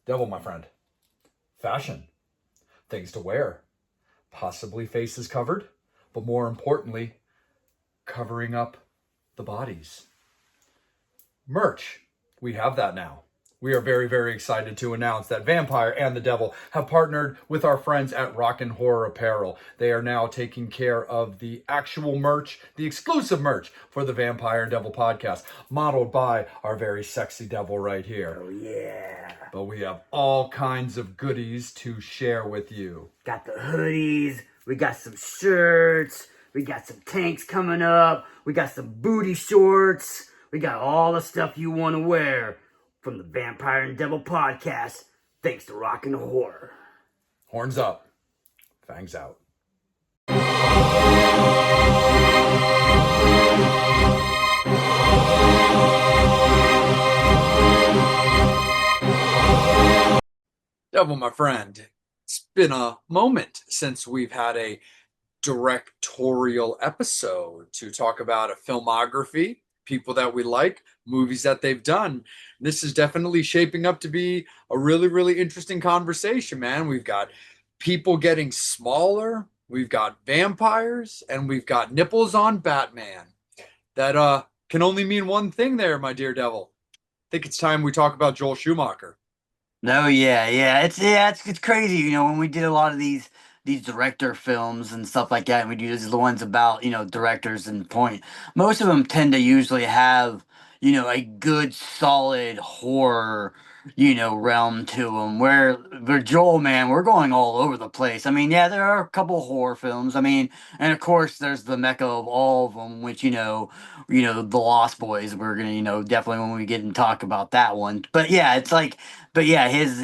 Devil, my friend. Fashion. Things to wear. Possibly faces covered, but more importantly, covering up the bodies. Merch. We have that now. We are very, very excited to announce that Vampire and the Devil have partnered with our friends at Rockin' Horror Apparel. They are now taking care of the actual merch, the exclusive merch for the Vampire and Devil podcast, modeled by our very sexy devil right here. Oh, yeah. But we have all kinds of goodies to share with you. Got the hoodies. We got some shirts. We got some tanks coming up. We got some booty shorts. We got all the stuff you want to wear from the Vampire and Devil podcast, thanks to Rockin' Horror. Horns up. Fangs out. Devil, my friend, it's been a moment since we've had a directorial episode to talk about a filmography, people that we like, movies that they've done. This is definitely shaping up to be a really, really interesting conversation, man. We've got people getting smaller, we've got vampires, and we've got nipples on Batman. That can only mean one thing there, my dear devil. I think it's time we talk about Joel Schumacher. No, it's crazy. You know, when we did a lot of these director films and stuff like that, and we do the ones about directors and point. Most of them tend to usually have a good solid horror realm to them. Where Joel, man, we're going all over the place. I mean, yeah, there are a couple horror films. I mean, and of course there's the mecca of all of them, which the Lost Boys. We're gonna definitely when we get and talk about that one. But yeah, it's like. But yeah, his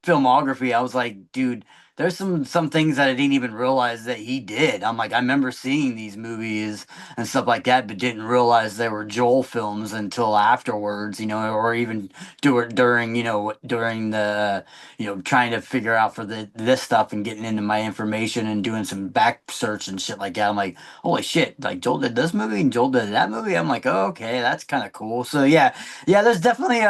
filmography, I was like, dude, there's some things that I didn't even realize that he did. I'm like, I remember seeing these movies and stuff like that, but didn't realize they were Joel films until afterwards, or even during the trying to figure out for this stuff and getting into my information and doing some back search and shit like that. I'm like, holy shit, like Joel did this movie and Joel did that movie. I'm like, oh, okay, that's kind of cool. So yeah, there's definitely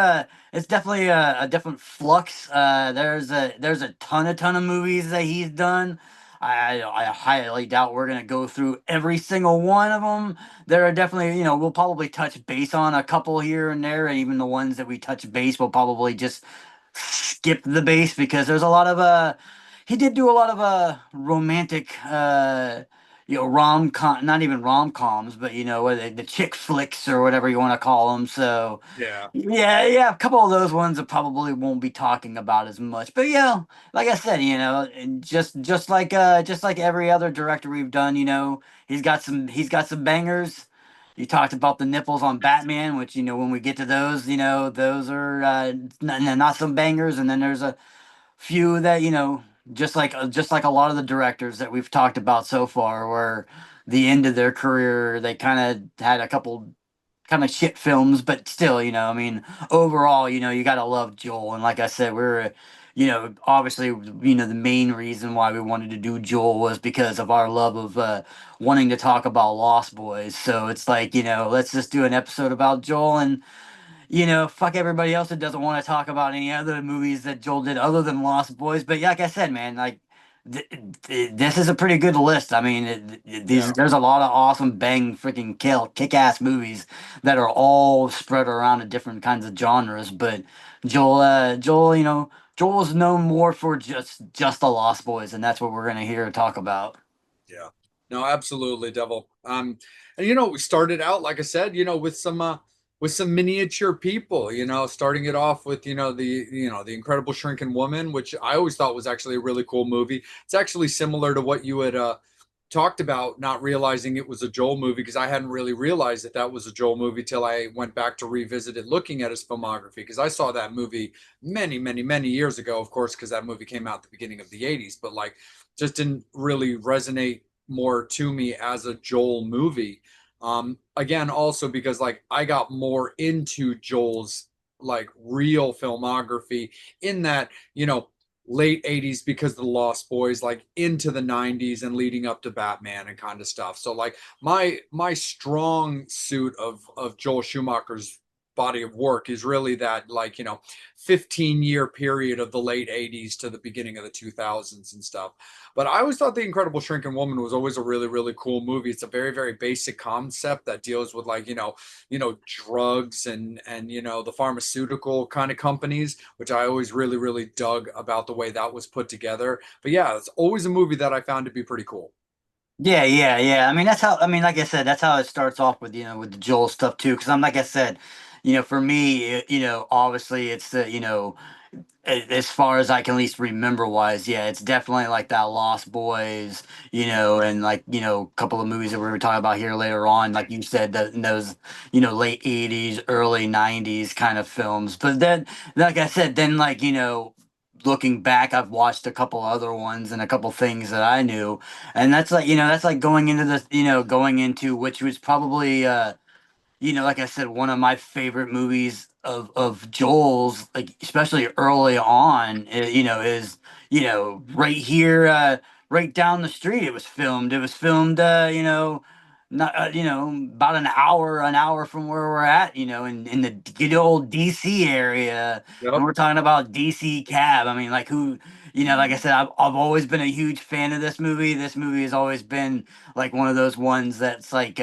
it's definitely a different flux. There's a ton of movies that he's done. I highly doubt we're gonna go through every single one of them. There are definitely we'll probably touch base on a couple here and there, and even the ones that we touch base, we'll probably just skip the base because there's a lot of he did do a lot of romantic rom-com, not even rom-coms, but the chick flicks or whatever you want to call them. So Yeah. yeah, a couple of those ones I probably won't be talking about as much. But like I said, and just like every other director we've done, he's got some bangers. You talked about the nipples on Batman, which when we get to those, those are not some bangers, and then there's a few that just like a lot of the directors that we've talked about so far, where the end of their career they kind of had a couple kind of shit films, but still, I mean, overall, you gotta love Joel, and like I said, we're. Obviously, the main reason why we wanted to do Joel was because of our love of wanting to talk about Lost Boys. So it's like, let's just do an episode about Joel and fuck everybody else that doesn't want to talk about any other movies that Joel did other than Lost Boys. But yeah, like I said, man, like this is a pretty good list. I mean, Yeah. there's a lot of awesome bang freaking kick ass movies that are all spread around to different kinds of genres. But Joel, Joel's known more for just the Lost Boys, and that's what we're gonna hear and talk about. Yeah. No, absolutely, Devil. And we started out, like I said, with some miniature people, starting it off with, the Incredible Shrinking Woman, which I always thought was actually a really cool movie. It's actually similar to what you had talked about, not realizing it was a Joel movie, because I hadn't really realized that that was a Joel movie till I went back to revisit it, looking at his filmography, because I saw that movie many, many, many years ago, of course, because that movie came out at the beginning of the 80s, but like just didn't really resonate more to me as a Joel movie. Again, also because like I got more into Joel's like real filmography in that, late 80s because of the Lost Boys, like into the 90s and leading up to Batman and kind of stuff. So like my strong suit of Joel Schumacher's body of work is really that, like, 15-year period of the late 80s to the beginning of the 2000s and stuff. But I always thought The Incredible Shrinking Woman was always a really, really cool movie. It's a very, very basic concept that deals with, like, drugs and the pharmaceutical kind of companies, which I always really, really dug about the way that was put together. But yeah, it's always a movie that I found to be pretty cool. Yeah, yeah, yeah. I mean, that's how, I mean, like I said, that's how it starts off with, with the Joel stuff too. Cause I'm, like I said, for me, obviously it's the, as far as I can at least remember wise, yeah, it's definitely like that Lost Boys, and like, a couple of movies that we were talking about here later on, like you said, that in those, late 80s, early 90s kind of films. But then, like I said, then like, looking back, I've watched a couple other ones and a couple things that I knew. And that's like going into this, going into which was probably, like I said, one of my favorite movies of Joel's, like especially early on, is right here, right down the street. It was filmed. It was filmed, not about an hour from where we're at, in the good old DC area, and Yep. we're talking about DC Cab. I mean, like who, like I said, I've always been a huge fan of this movie. This movie has always been like one of those ones that's like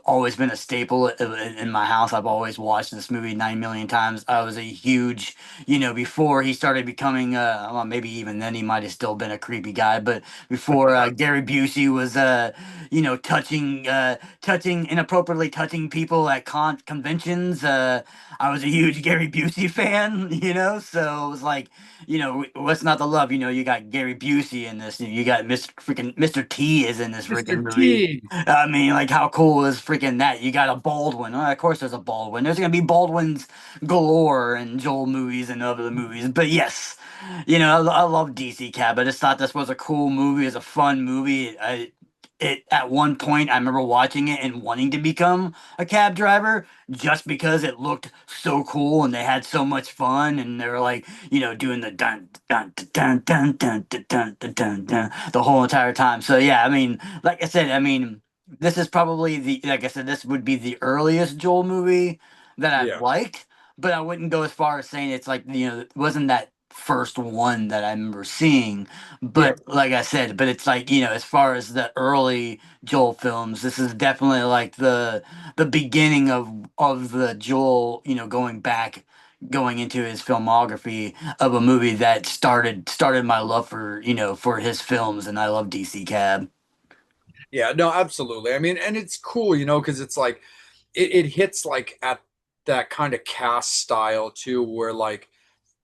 always been a staple in my house. I've always watched this movie 9 million times. I was a huge, before he started becoming, well, maybe even then he might have still been a creepy guy, but before Gary Busey was, touching inappropriately touching people at conventions. I was a huge Gary Busey fan, so it was like, what's not to love? You got Gary Busey in this. You got Mr. T is in this Mr. freaking movie. T. I mean, like, how cool is freaking that? You got a Baldwin. Of course, there's a Baldwin. There's gonna be Baldwins galore in Joel movies and other movies. But yes, I love DC Cab. I just thought this was a cool movie. It's a fun movie. It at one point I remember watching it and wanting to become a cab driver just because it looked so cool and they had so much fun and they were like, doing the dun dun dun dun dun dun dun dun dun dun the whole entire time. So yeah, I mean, like I said, I mean, this is probably like I said, this would be the earliest Joel movie that I've Yeah. liked, but I wouldn't go as far as saying it's like, it wasn't that first one that I remember seeing. Yeah. But like I said, but it's like, as far as the early Joel films, this is definitely like the beginning of the Joel, going into his filmography of a movie that started my love for his films, and I love DC Cab. Yeah, no, absolutely. I mean, and it's cool, because it's like it hits like at that kind of cast style too, where like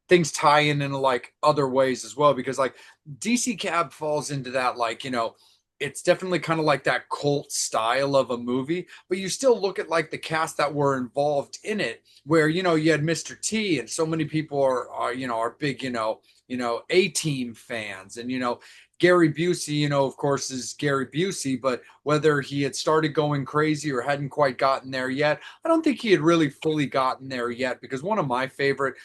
things tie in like other ways as well. Because like DC Cab falls into that, like, it's definitely kind of like that cult style of a movie, but you still look at like the cast that were involved in it, where you had Mr. T, and so many people are big, A-Team fans, and Gary Busey, of course, is Gary Busey, but whether he had started going crazy or hadn't quite gotten there yet, I don't think he had really fully gotten there yet. Because one of my favorite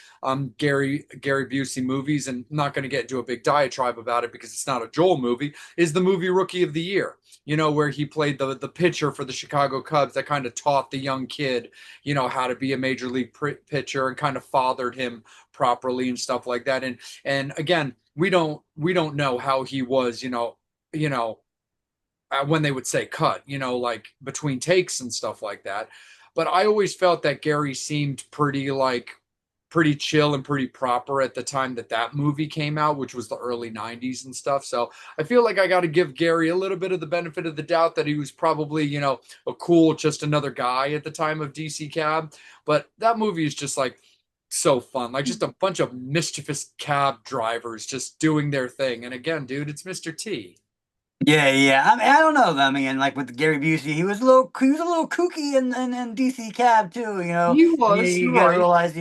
Gary Busey movies, and I'm not going to get into a big diatribe about it because it's not a Joel movie, is the movie Rookie of the Year. Where he played the pitcher for the Chicago Cubs that kind of taught the young kid, how to be a major league pitcher and kind of fathered him properly and stuff like that. And again, we don't know how he was, when they would say cut, like between takes and stuff like that. But I always felt that Gary seemed pretty chill and pretty proper at the time that that movie came out, which was the early 90s and stuff. So I feel like I got to give Gary a little bit of the benefit of the doubt that he was probably, a cool, just another guy at the time of DC Cab. But that movie is just like so fun. Like just a bunch of mischievous cab drivers just doing their thing. And again, dude, it's Mr. T. Yeah, yeah. I mean, I don't know. I mean, like with Gary Busey, he was a little kooky in DC Cab too. He And you, was, you you're got to right. realize,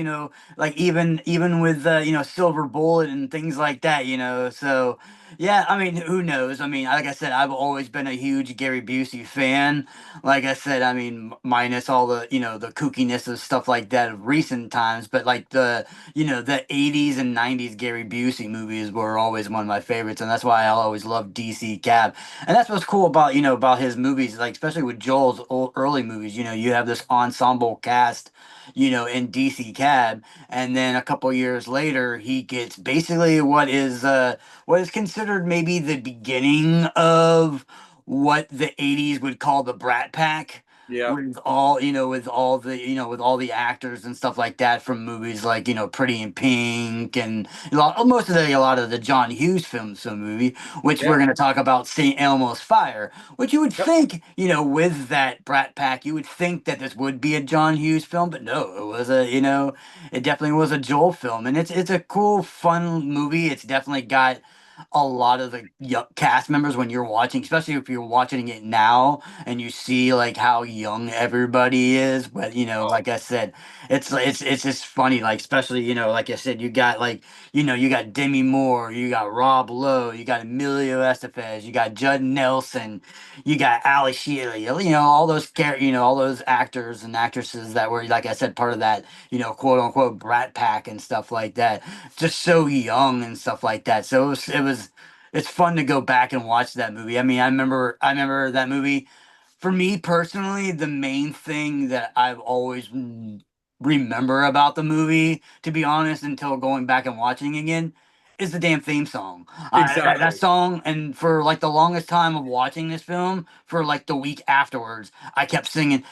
like even with Silver Bullet and things like that. So Yeah, I mean, who knows? I mean, like I said, I've always been a huge Gary Busey fan. Like I said, I mean, minus all the, the kookiness of stuff like that of recent times, but like the 80s and 90s Gary Busey movies were always one of my favorites, and that's why I always loved DC Cab. And that's what's cool about, about his movies, like especially with Joel's early movies, you have this ensemble cast, in DC Cab, and then a couple years later, he gets basically what is considered maybe the beginning of what the 80s would call the Brat Pack, Yeah, with all the actors and stuff like that from movies like, Pretty in Pink and a lot of the John Hughes films, some movie, which we're yeah, going to talk about, St. Elmo's Fire, which you would yep, think, with that Brat Pack, you would think that this would be a John Hughes film, but no, it definitely was a Joel film, and it's a cool, fun movie. It's definitely got a lot of the cast members when you're watching, especially if you're watching it now and you see like how young everybody is. But oh, like I said, it's just funny. Like especially like I said, you got like you got Demi Moore, you got Rob Lowe, you got Emilio Estevez, you got Judd Nelson, you got Ali Sheedy. All those actors and actresses that were, like I said, part of that quote unquote Brat Pack and stuff like that, just so young and stuff like that. So it's fun to go back and watch that movie. I mean, I remember that movie. For me personally, the main thing that I've always remember about the movie, to be honest, until going back and watching again, is the damn theme song. That exactly. song, and for like the longest time of watching this film, for like the week afterwards, I kept singing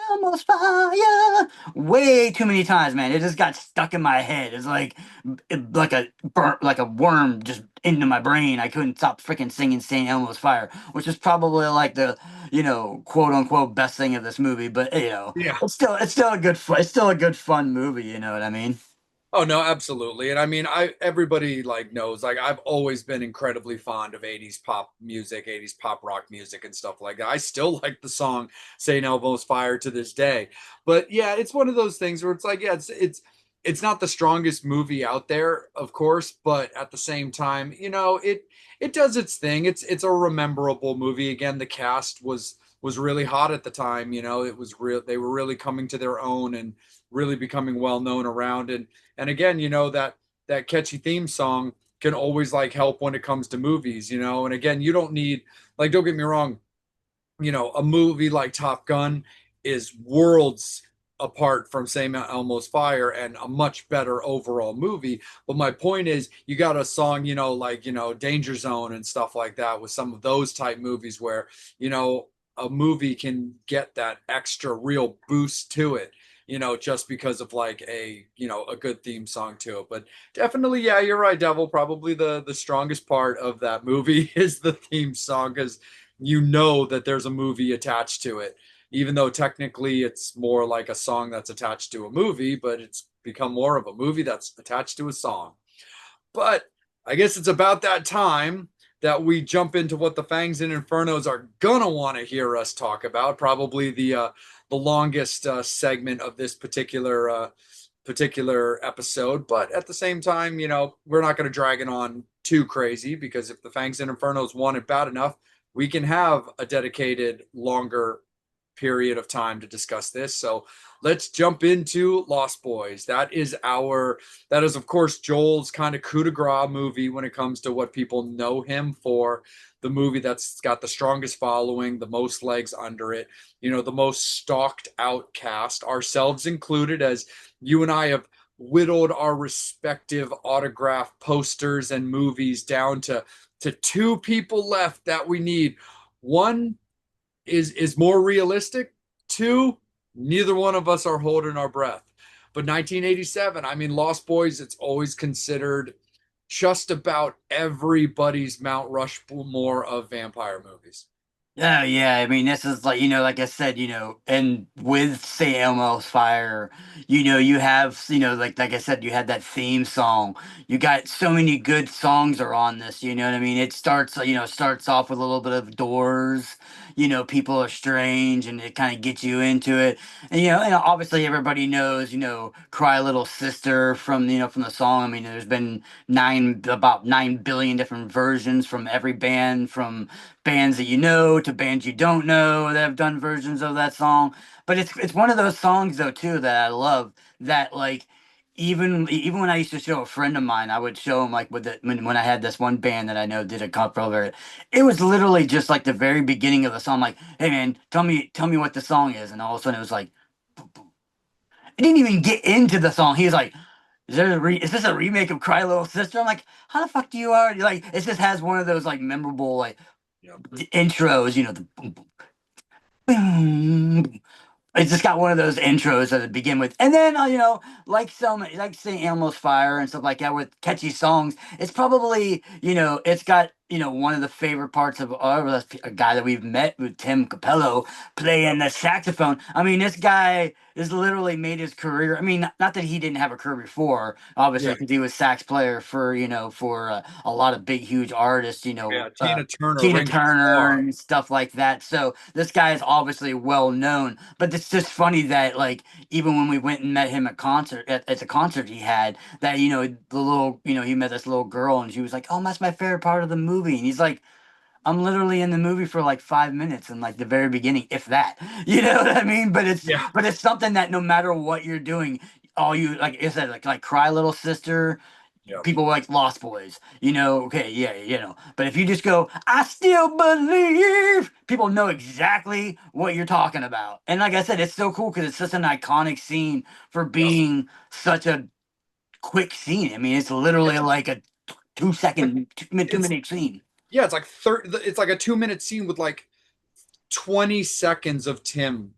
"Almost Fire" way too many times, man. It just got stuck in my head. It's like a like a worm just into my brain. I couldn't stop freaking singing "St. Elmo's Fire," which is probably like the quote unquote best thing of this movie. But Yeah. it's still a good fun movie. You know what I mean? Oh no, absolutely. And I mean, I everybody like knows like I've always been incredibly fond of 80s pop music, 80s pop rock music and stuff like that. I still like the song St. Elmo's Fire to this day. But yeah, it's one of those things where it's like, yeah, it's not the strongest movie out there, of course, but at the same time, it does its thing. It's a rememberable movie. Again, the cast was really hot at the time, it was real, they were really coming to their own and really becoming well known around. And again, that catchy theme song can always like help when it comes to movies. And again, you don't need, like, don't get me wrong, a movie like Top Gun is worlds apart from St. Elmo's Fire and a much better overall movie. But my point is, you got a song, like, Danger Zone and stuff like that with some of those type movies where, you know, a movie can get that extra real boost to it. Just because of like a good theme song to it. But definitely, yeah, you're right, Devil. Probably the strongest part of that movie is the theme song because that there's a movie attached to it, even though technically it's more like a song that's attached to a movie, but it's become more of a movie that's attached to a song. But I guess it's about that time that we jump into what the Fangs and Infernos are gonna want to hear us talk about. Probably the longest segment of this particular episode. But at the same time, we're not going to drag it on too crazy because if the Fangs and Infernos want it bad enough, we can have a dedicated longer period of time to discuss this. So let's jump into Lost Boys. That is of course Joel's kind of coup de grace movie when it comes to what people know him for. The movie that's got the strongest following, the most legs under it, the most stalked out cast, ourselves included, as you and I have whittled our respective autograph posters and movies down to two people left that we need. One is more realistic. Two, neither one of us are holding our breath. But 1987, I mean, Lost Boys, it's always considered just about everybody's Mount Rushmore of vampire movies. Oh yeah, I mean this is like like I said, and with St. Elmo's Fire, you have like I said, you had that theme song. You got so many good songs are on this. You know what I mean? It starts off with a little bit of Doors. People are strange, and it kind of gets you into it. And obviously everybody knows Cry Little Sister from from the song. I mean, there's been about 9 billion different versions from every band from bands that you know to bands you don't know that have done versions of that song. But it's one of those songs though too that I love that like even when I used to show a friend of mine, I would show him like when I had this one band that I know did a cover of it. It was literally just like the very beginning of the song, like, hey man, tell me what the song is, and all of a sudden it was like boom, boom. I didn't even get into the song. He was like, is this a remake of Cry Little Sister? I'm like, how the fuck do you already like it just has one of those like memorable like Yeah. the intros, the boom, boom, boom. It's just got one of those intros that it begin with, and then like St. Elmo's Fire and stuff like that with catchy songs. It's probably it's got one of the favorite parts of a guy that we've met with Tim Capello Yep. playing the saxophone. I mean, this guy has literally made his career. I mean, not that he didn't have a career before, obviously, Yeah. because he was sax player for a lot of big, huge artists. Yeah. Tina Turner, Tina Ringo Turner Starr. and stuff like that. So this guy is obviously well known, but it's just funny that like even when we went and met him at the concert he had, that the little he met this little girl and she was like, "Oh, that's my favorite part of the movie," and he's like, I'm literally in the movie for like 5 minutes in like the very beginning, if that. You know what I mean? Yeah. But it's something that no matter what you're doing, all you like I said, like Cry Little Sister, Yep. people like Lost Boys, okay, yeah, But if you just go, I still believe, people know exactly what you're talking about. And like I said, it's so cool because it's such an iconic scene for Yep. being such a quick scene. I mean, it's Yeah. literally like a 2 second, two It's minute scene. yeah. It's like 30. It's like a 2 minute scene with like 20 seconds of Tim,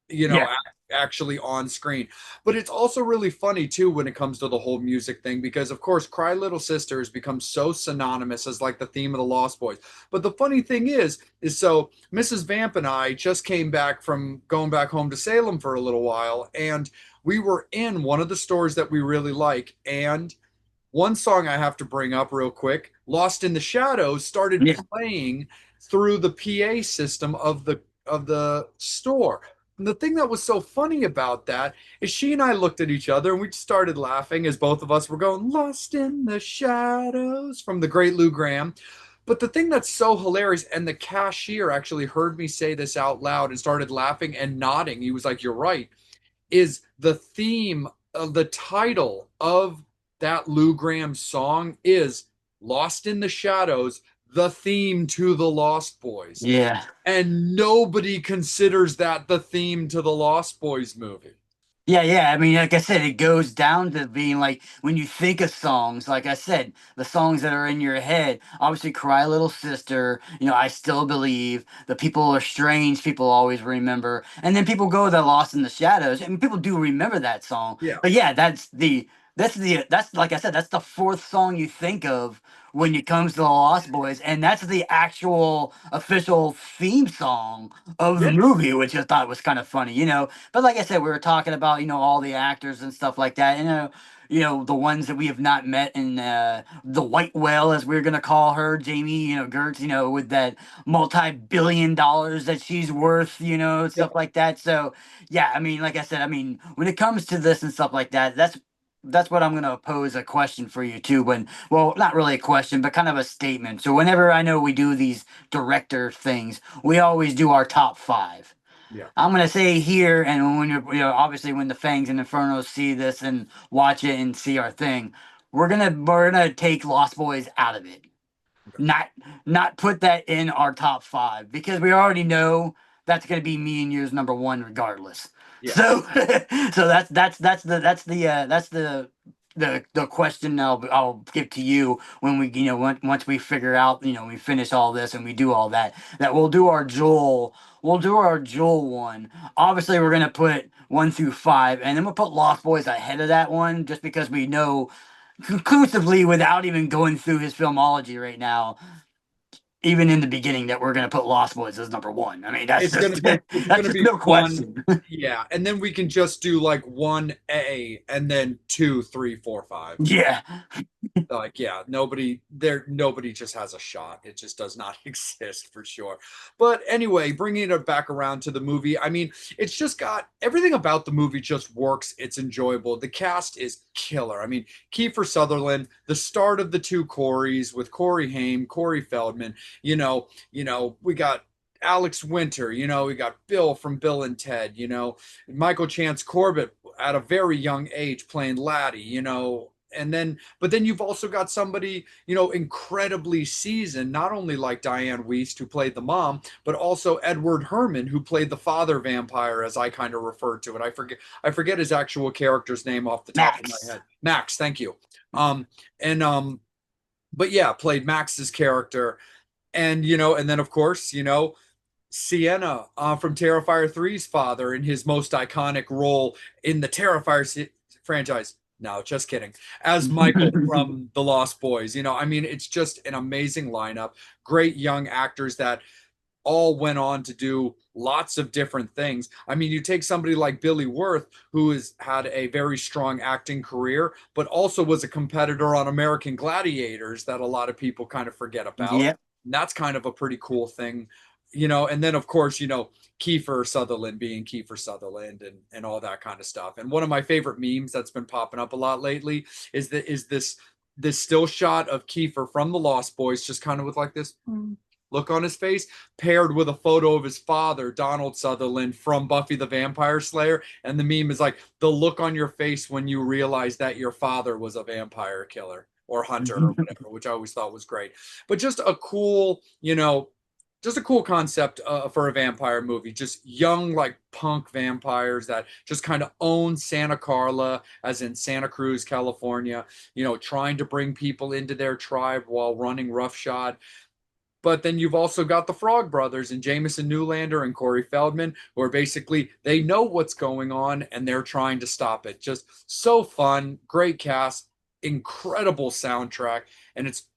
Yeah. actually on screen. But it's also really funny too when it comes to the whole music thing because of course Cry Little Sister has become so synonymous as like the theme of the Lost Boys. But the funny thing is so Mrs. Vamp and I just came back from going back home to Salem for a little while, and we were in one of the stores that we really like, and one song I have to bring up real quick, Lost in the Shadows, started Yeah. playing through the PA system of the store. And the thing that was so funny about that is she and I looked at each other and we just started laughing as both of us were going, Lost in the Shadows from the great Lou Gramm. But the thing that's so hilarious, and the cashier actually heard me say this out loud and started laughing and nodding. He was like, "You're right," is the theme of the title of that Lou Gramm song is Lost in the Shadows, the theme to the Lost Boys. Yeah. And nobody considers that the theme to the Lost Boys movie. Yeah, yeah. I mean, like I said, it goes down to being like when you think of songs, like I said, the songs that are in your head. Obviously, Cry Little Sister, I Still Believe, The People Are Strange, people always remember. And then people go to Lost in the Shadows, and people do remember that song. Yeah. But yeah, that's like I said, that's the fourth song you think of when it comes to the Lost Boys, and that's the actual official theme song of the Yeah. movie, which I thought was kind of funny. But like I said, we were talking about all the actors and stuff like that. The ones that we have not met, and the white whale, as we're gonna call her, Jamie, Gertz, with that multi-billion dollars that she's worth, Yep. stuff like that. So yeah, I mean, like I said, I mean, when it comes to this and stuff like that, that's what I'm gonna pose a question for you too. Well, not really a question, but kind of a statement. So whenever I know we do these director things, we always do our top five. Yeah. I'm gonna say here, and when obviously when the Fangs and Infernos see this and watch it and see our thing, we're gonna take Lost Boys out of it. Okay. Not put that in our top five because we already know that's gonna be me and yours number one regardless. Yeah. So so that's the question I'll give to you when we once we figure out we finish all this and we do all that we'll do our Joel one. Obviously we're gonna put 1 through 5 and then we'll put Lost Boys ahead of that one just because we know conclusively without even going through his filmology right now even in the beginning that we're gonna put Lost Boys as number one. I mean, that's It's gonna just be it's that's gonna just be no one, question. yeah, and then we can just do like 1A and then 2, 3, 4, 5. Yeah. Like, yeah, nobody just has a shot. It just does not exist for sure. But anyway, bringing it back around to the movie, I mean, it's just got everything about the movie just works. It's enjoyable. The cast is killer. I mean, Kiefer Sutherland, the start of the two Coreys with Corey Haim, Corey Feldman. We got Alex Winter, we got Bill from Bill and Ted, Michael Chance Corbett at a very young age playing Laddie, but then you've also got somebody, incredibly seasoned, not only like Diane Wiest, who played the mom, but also Edward Herman, who played the father vampire, as I kind of refer to it. I forget his actual character's name off the top of my Max. head. Max, thank you. And but yeah, played Max's character. And then of course, Sienna from Terrifier 3's father in his most iconic role in the franchise. No, just kidding. As Michael from The Lost Boys. I mean, it's just an amazing lineup. Great young actors that all went on to do lots of different things. I mean, you take somebody like Billy Wirth, who has had a very strong acting career, but also was a competitor on American Gladiators that a lot of people kind of forget about. Yep. And that's kind of a pretty cool thing, and then of course, Kiefer Sutherland being Kiefer Sutherland and all that kind of stuff. And one of my favorite memes that's been popping up a lot lately is this still shot of Kiefer from The Lost Boys, just kind of with like this look on his face, paired with a photo of his father, Donald Sutherland from Buffy the Vampire Slayer. And the meme is like the look on your face when you realize that your father was a vampire killer or hunter or whatever, which I always thought was great. But just a cool concept for a vampire movie. Just young, like punk vampires that just kind of own Santa Carla, as in Santa Cruz, California, trying to bring people into their tribe while running roughshod. But then you've also got the Frog Brothers and Jameson Newlander and Corey Feldman, who are basically, they know what's going on and they're trying to stop it. Just so fun, great cast, incredible soundtrack. And it's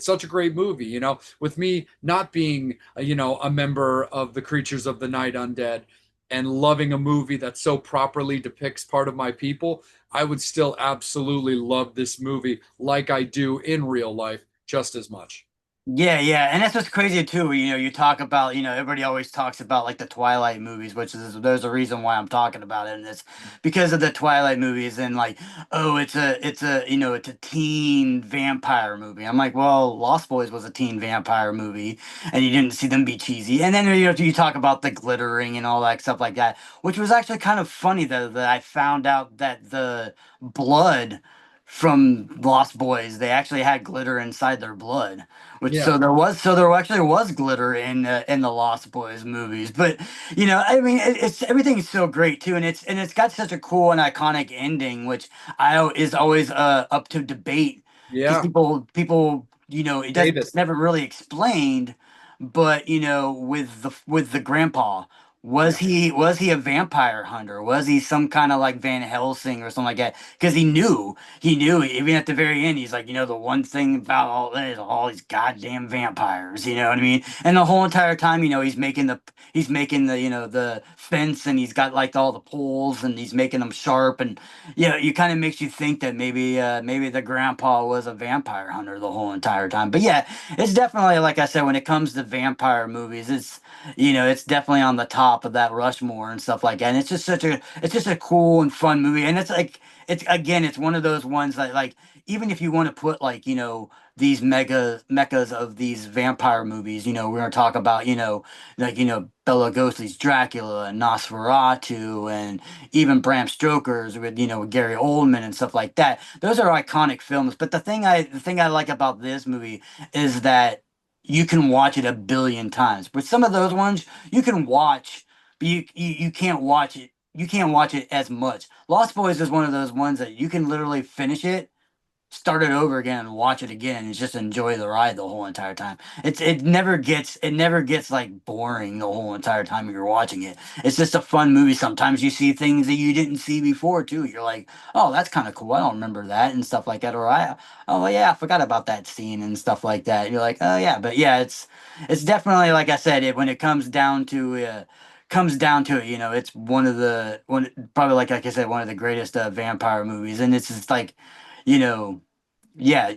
such a great movie, with me not being, a member of the Creatures of the Night Undead and loving a movie that so properly depicts part of my people. I would still absolutely love this movie like I do in real life just as much. Yeah, yeah, and that's what's crazy too. You talk about, everybody always talks about like the Twilight movies, which is there's a reason why I'm talking about it, and it's because of the Twilight movies and like, oh, it's a teen vampire movie. I'm like, well, Lost Boys was a teen vampire movie, and you didn't see them be cheesy. And then you talk about the glittering and all that stuff like that, which was actually kind of funny that I found out that the blood from Lost Boys, they actually had glitter inside their blood. Which Yeah. so there actually was glitter in the Lost Boys movies, but I mean, it's everything's so great too, and it's got such a cool and iconic ending, which is always up to debate because Yeah. people it's Davis. never really explained, but with the grandpa. Was Yeah. he a vampire hunter? Was he some kind of like Van Helsing or something like that? Because he knew even at the very end, he's like, the one thing about all that is all these goddamn vampires, you know what I mean? And the whole entire time, he's making the the fence, and he's got like all the poles, and he's making them sharp, and you kind of makes you think that maybe the grandpa was a vampire hunter the whole entire time. But yeah, it's definitely, like I said, when it comes to vampire movies, it's definitely on the top of that Rushmore and stuff like that. And it's just a cool and fun movie, and it's like it's one of those ones that, like, even if you want to put like these mechas of these vampire movies, we're gonna talk about like Bela Lugosi's Dracula and Nosferatu, and even Bram Stoker's with Gary Oldman and stuff like that. Those are iconic films. But the thing I like about this movie is that you can watch it a billion times. But some of those ones you can watch, but you can't watch it as much. Lost Boys is one of those ones that you can literally finish it start it over again and watch it again and just enjoy the ride the whole entire time. It never gets like boring the whole entire time you're watching it. It's just a fun movie. Sometimes you see things that you didn't see before too. You're like, oh, that's kind of cool. I don't remember that and stuff like that. Or oh yeah, I forgot about that scene and stuff like that. You're like, oh yeah, but yeah, it's definitely like I said. When it comes down to it, it's probably like I said, one of the greatest vampire movies, and it's just like, you know, yeah,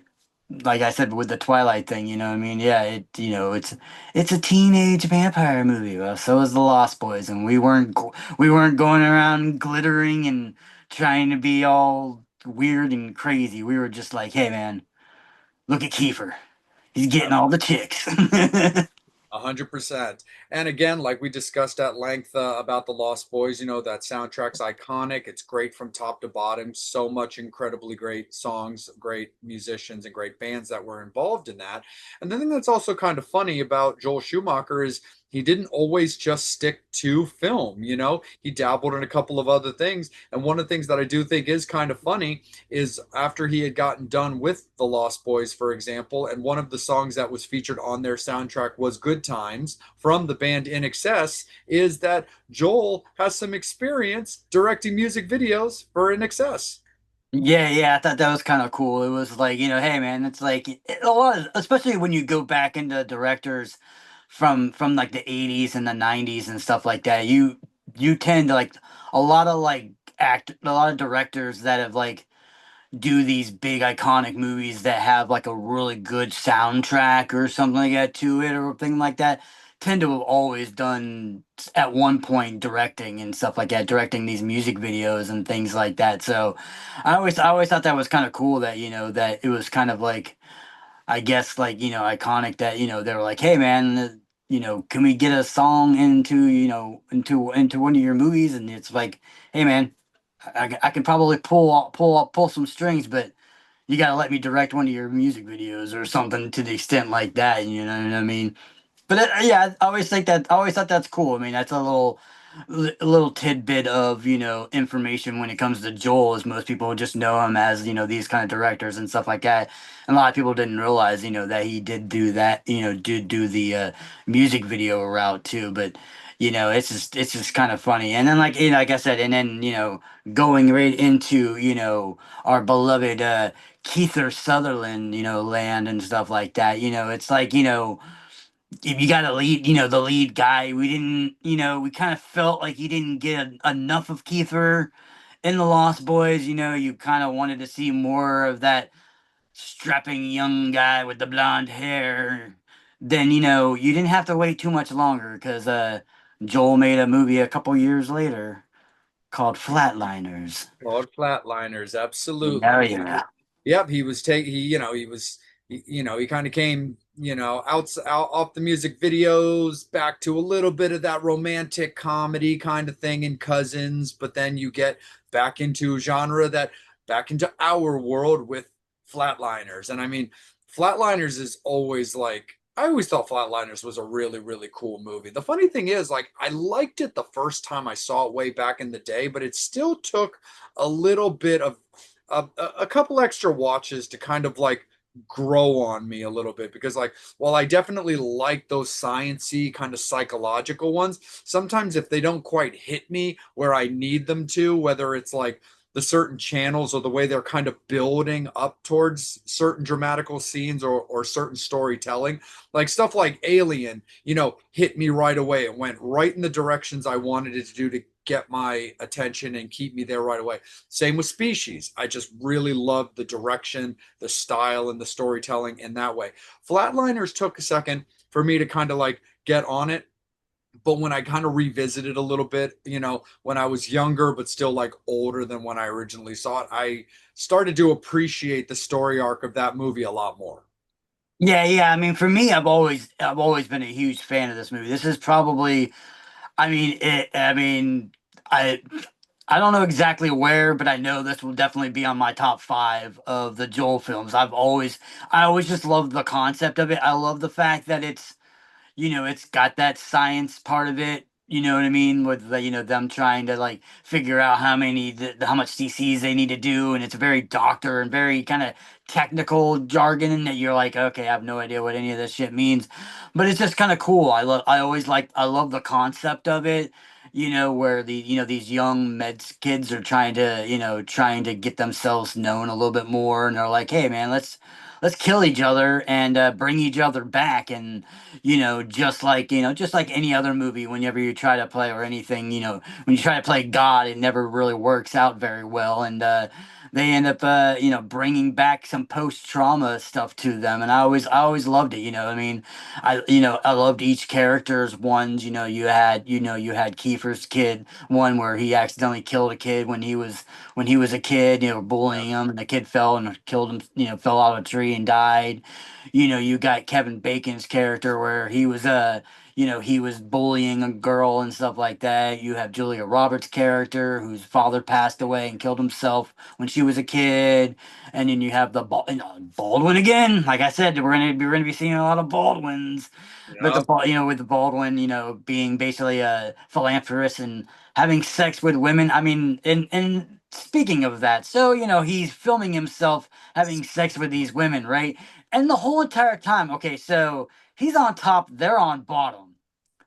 like I said with the Twilight thing, what I mean, yeah, it's a teenage vampire movie. Well, so is the Lost Boys, and we weren't going around glittering and trying to be all weird and crazy. We were just like, hey man, look at Kiefer, he's getting all the chicks. 100%. And again, like we discussed at length about the Lost Boys, that soundtrack's iconic. It's great from top to bottom. So much incredibly great songs, great musicians, and great bands that were involved in that. And the thing that's also kind of funny about Joel Schumacher is he didn't always just stick to film, he dabbled in a couple of other things. And one of the things that I do think is kind of funny is after he had gotten done with the Lost Boys, for example, and one of the songs that was featured on their soundtrack was Good Times from the band In Excess, is that Joel has some experience directing music videos for In Excess. Yeah, yeah, I thought that was kind of cool. It was like, hey man, it's like a lot of, especially when you go back into directors from like the 80s and the 90s and stuff like that. You tend to like a lot of directors that have like do these big iconic movies that have like a really good soundtrack or something like that to it or thing like that tend to have always done at one point directing and stuff like that, directing these music videos and things like that. So I always thought that was kind of cool that that it was kind of like, I guess, like, iconic that they were like, hey man, can we get a song into one of your movies? And it's like, hey man, I can probably pull some strings, but you gotta let me direct one of your music videos or something to the extent like that. You know what I mean? But yeah, I always think that I always thought that's cool. I mean, that's a little tidbit of information when it comes to Joel, as most people just know him as these kind of directors and stuff like that. And a lot of people didn't realize that he did do that. Did do the music video route too. But it's just kind of funny. And then like I said, and then going right into our beloved Keither Sutherland land and stuff like that. It's like if you got a lead, the lead guy, we kind of felt like you didn't get enough of Kiefer in the Lost Boys. You kind of wanted to see more of that strapping young guy with the blonde hair. Then, you didn't have to wait too much longer because Joel made a movie a couple years later called Flatliners. Called Flatliners, Yeah, absolutely. yeah. Yep, he was take he kind of came, out off the music videos back to a little bit of that romantic comedy kind of thing in Cousins, but then you get back into a genre that back into our world with Flatliners. And I mean, Flatliners is always like I always thought Flatliners was a really, really cool movie. The funny thing is, like, I liked it the first time I saw it way back in the day, but it still took a little bit of a couple extra watches to kind of like grow on me a little bit because like while I definitely like those sciency kind of psychological ones, sometimes if they don't quite hit me where I need them to, whether it's like the certain channels or the way they're kind of building up towards certain dramatical scenes or certain storytelling, like stuff like Alien, hit me right away. It went right in the directions I wanted it to do to get my attention and keep me there right away. Same with Species. I just really loved the direction, the style, and the storytelling in that way. Flatliners took a second for me to kind of like get on it. But when I kind of revisited a little bit, when I was younger, but still like older than when I originally saw it, I started to appreciate the story arc of that movie a lot more. Yeah, yeah. I mean, for me, I've always been a huge fan of this movie. This is probably, I mean, I I don't know exactly where, but I know this will definitely be on my top five of the Joel films. I always just love the concept of it. I love the fact that it's got that science part of it. You know what I mean? With the, them trying to like figure out how many, how much CCs they need to do, and it's very doctor and very kind of technical jargon, and that you're like, okay, I have no idea what any of this shit means, but it's just kind of cool. I love the concept of it. Where these young meds kids are trying to get themselves known a little bit more, and they're like, hey man, let's kill each other and bring each other back. And just like any other movie, whenever you try to play or anything, when you try to play God, it never really works out very well. And they end up, bringing back some post-trauma stuff to them. And I always loved it. I mean, I loved each character's ones. You had Kiefer's kid, one where he accidentally killed a kid when he was a kid, bullying him, and the kid fell and killed him, fell out of a tree and died. You got Kevin Bacon's character where he was bullying a girl and stuff like that. You have Julia Roberts' character whose father passed away and killed himself when she was a kid. And then you have Baldwin again. Like I said, we're gonna be seeing a lot of Baldwins. But Yeah. with the Baldwin, being basically a philanthropist and having sex with women. I mean, and speaking of that, so he's filming himself having sex with these women, right? And the whole entire time, okay, so he's on top, they're on bottom.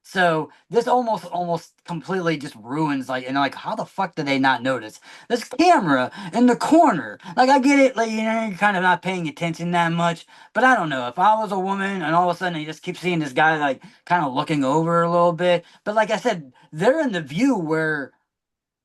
So this almost completely just ruins, like, and like, how the fuck did they not notice this camera in the corner? Like, I get it, like, you're kind of not paying attention that much, but I don't know if I was a woman and all of a sudden you just keep seeing this guy like kind of looking over a little bit. But like I said, they're in the view where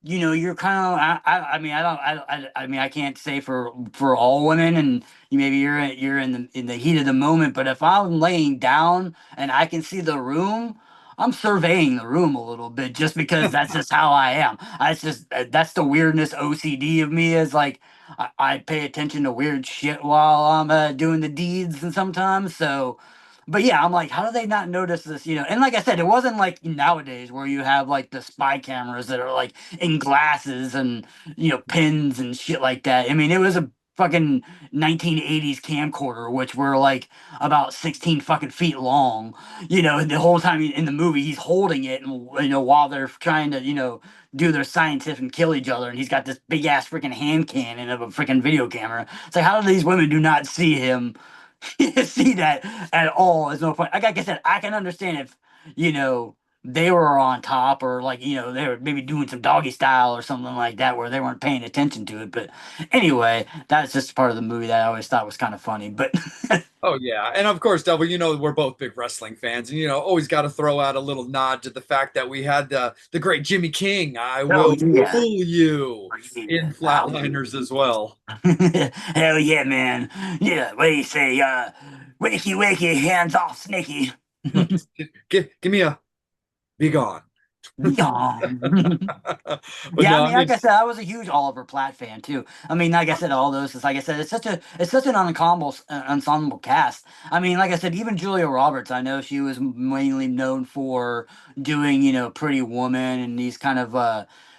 you're kind of. I mean, I don't. I mean, I can't say for all women, and maybe you're in the heat of the moment. But if I'm laying down and I can see the room, I'm surveying the room a little bit, just because that's just how I am. That's the weirdness OCD of me, is like I pay attention to weird shit while I'm doing the deeds, and sometimes so. But yeah, I'm like, how do they not notice this? And like I said, it wasn't like nowadays where you have like the spy cameras that are like in glasses and pins and shit like that. I mean, it was a fucking 1980s camcorder, which were like about 16 fucking feet long. The whole time in the movie, he's holding it, and while they're trying to do their scientific and kill each other, and he's got this big ass freaking hand cannon of a freaking video camera. It's like, how do these women do not see him? See that at all is no point. Like I said, I can understand if you know they were on top, or like they were maybe doing some doggy style or something like that where they weren't paying attention to it. But anyway, that's just part of the movie that I always thought was kind of funny. But Oh yeah, and of course, Devil. We're both big wrestling fans, and always got to throw out a little nod to the fact that we had the great Jimmy King. I oh will yeah, rule you in I'll Flatliners as well. hell yeah, man. Yeah, what do you say? Wakey wakey, hands off, Snakey. Give me a be gone. Yeah. But Yeah, I no, mean, like I said, I was a huge Oliver Platt fan too. I mean, like I said, all those. It's like I said, it's such an ensemble cast. I mean, like I said, even Julia Roberts. I know she was mainly known for doing, Pretty Woman and these kind of,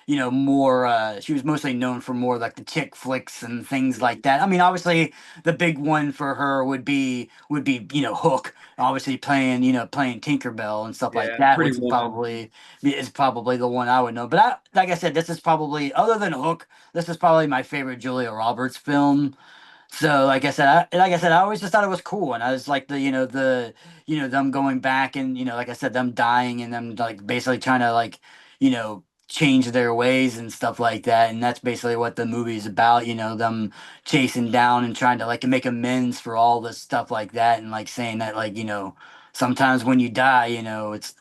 more. She was mostly known for more like the chick flicks and things like that. I mean, obviously, the big one for her would be Hook. Obviously, playing Tinkerbell and stuff like yeah, that, Pretty which Woman. is probably the one I would know. But like I said, this is probably, other than Hook, this is probably my favorite Julia Roberts film. So I always just thought it was cool, and I was like them going back, and like I said, them dying and them like basically trying to like change their ways and stuff like that, and that's basically what the movie is about. Them chasing down and trying to like make amends for all this stuff like that, and like saying that like sometimes when you die, it's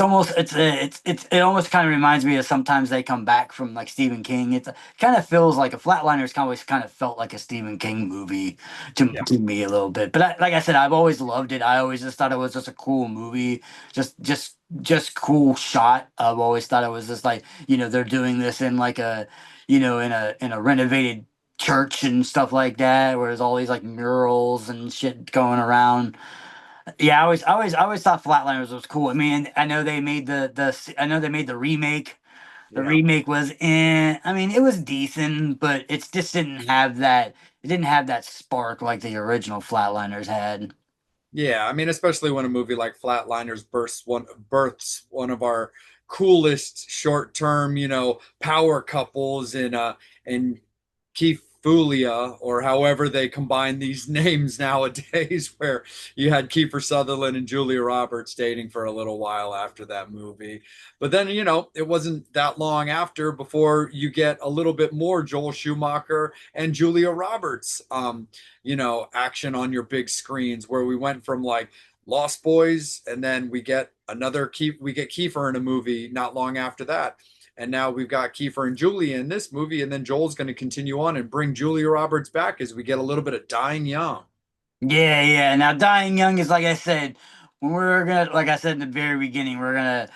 almost it almost kind of reminds me of sometimes they come back from like Stephen King. It kind of feels like a Flatliners kind of felt like a Stephen King movie Yeah, to me a little bit. But like I said, I've always loved it. I always just thought it was just a cool movie, just cool shot. I've always thought it was just like they're doing this in like a in a renovated church and stuff like that, where there's all these like murals and shit going around. Yeah, I always thought Flatliners was cool. I mean, I know they made I know they made the remake. The yeah. remake was I mean, it was decent, but it just didn't have that. It didn't have that spark like the original Flatliners had. Yeah, I mean, especially when a movie like Flatliners births one of our coolest short term, power couples in Keefulia, or however they combine these names nowadays, where you had Kiefer Sutherland and Julia Roberts dating for a little while after that movie. But then, it wasn't that long after before you get a little bit more Joel Schumacher and Julia Roberts, action on your big screens, where we went from like Lost Boys, and then we get Kiefer in a movie not long after that. And now we've got Kiefer and Julia in this movie, and then Joel's going to continue on and bring Julia Roberts back as we get a little bit of Dying Young. Yeah, yeah. Now, Dying Young is like I said, like I said in the very beginning, we're gonna